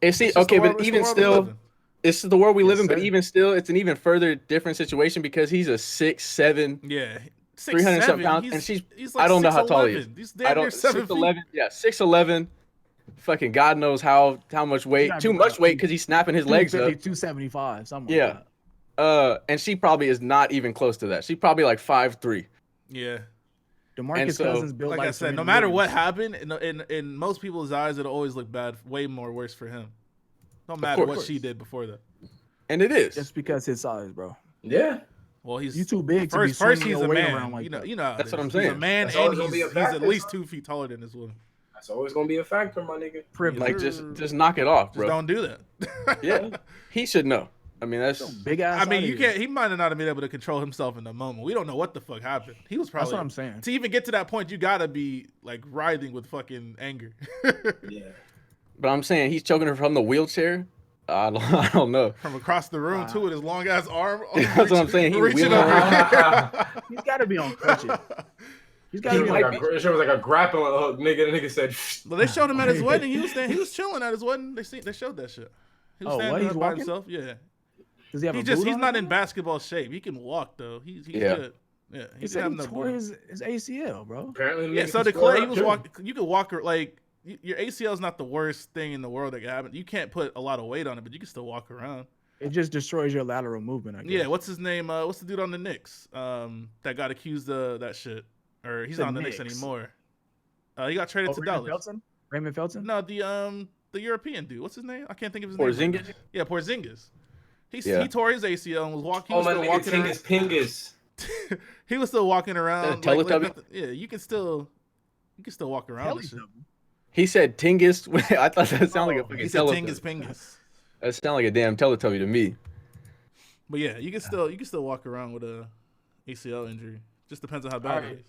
And see, It's just okay, the world- but it's the even world we still, live in. it's the world we live Yes, in. But sir. even still, it's an even further different situation because he's a 6'7". Yeah. 300 something 6'7". pounds, and she's like I don't know how tall he is. 6'11". He's I damn don't near 7 feet. 6'11". Yeah, 6'11". Fucking God knows how much weight. gotta Too be much like weight because he's snapping his legs up. 275, something Yeah. like that. And she probably is not even close to that. She's probably like 5'3". Yeah. DeMarcus so, Cousins built Like like I said, no Serena matter what Williams. happened, in most people's eyes, it'll always look bad, way more worse for him. No matter course. what she did before that. And it is. Just because his size, bro. Yeah. Well, he's You too big to be first swinging he's your a weight man. around like you know, that. you know. how it That's what is. I'm He's a saying. man, That's and always gonna be a he's factor, at least son. 2 feet taller than this woman. That's always gonna be a factor, my nigga. Privilege. Like just knock it off, Just bro. don't do that. Yeah, he should know. I mean, that's Big ass. I mean, out you here. can't. He might have not been able to control himself in the moment. We don't know what the fuck happened. He was probably. That's what I'm saying. To even get to that point, you gotta be like writhing with fucking anger. Yeah. But I'm saying he's choking her from the wheelchair. I don't know. From across the room too, with his long ass arm. That's what I'm saying. He reaching wheeling over. around. He's got to be on crutches. He's got It to was be like on. it was like a grappling hook, nigga. The nigga said, Well, they showed him at his wedding. He was chilling at his wedding. They showed that shit. He was Oh, standing what? there He's by walking? himself. Yeah. Does he have He's not in basketball shape. He can walk though. He's good. Yeah, he said he tore his ACL, bro. Apparently, yeah. So the Clay, he was walking. You could walk like your ACL is not the worst thing in the world that can happen. You can't put a lot of weight on it, but you can still walk around. It just destroys your lateral movement, I guess. Yeah. What's his name? What's the dude on the Knicks? That got accused of that shit, or he's not on the Knicks anymore. He got traded to Dallas. Raymond Felton? No, the European dude. What's his name? I can't think of his name. Porzingis? Yeah, Porzingis. He tore his ACL and was walking. Oh, my nigga, Pingus. He was still walking around. Yeah, you can still walk around. He said Tingus. I thought that sounded like a fucking. He said Tingus Pingus. That sounded like a damn Teletubby to me. But yeah, you can still walk around with a ACL injury. Just depends on how bad it is.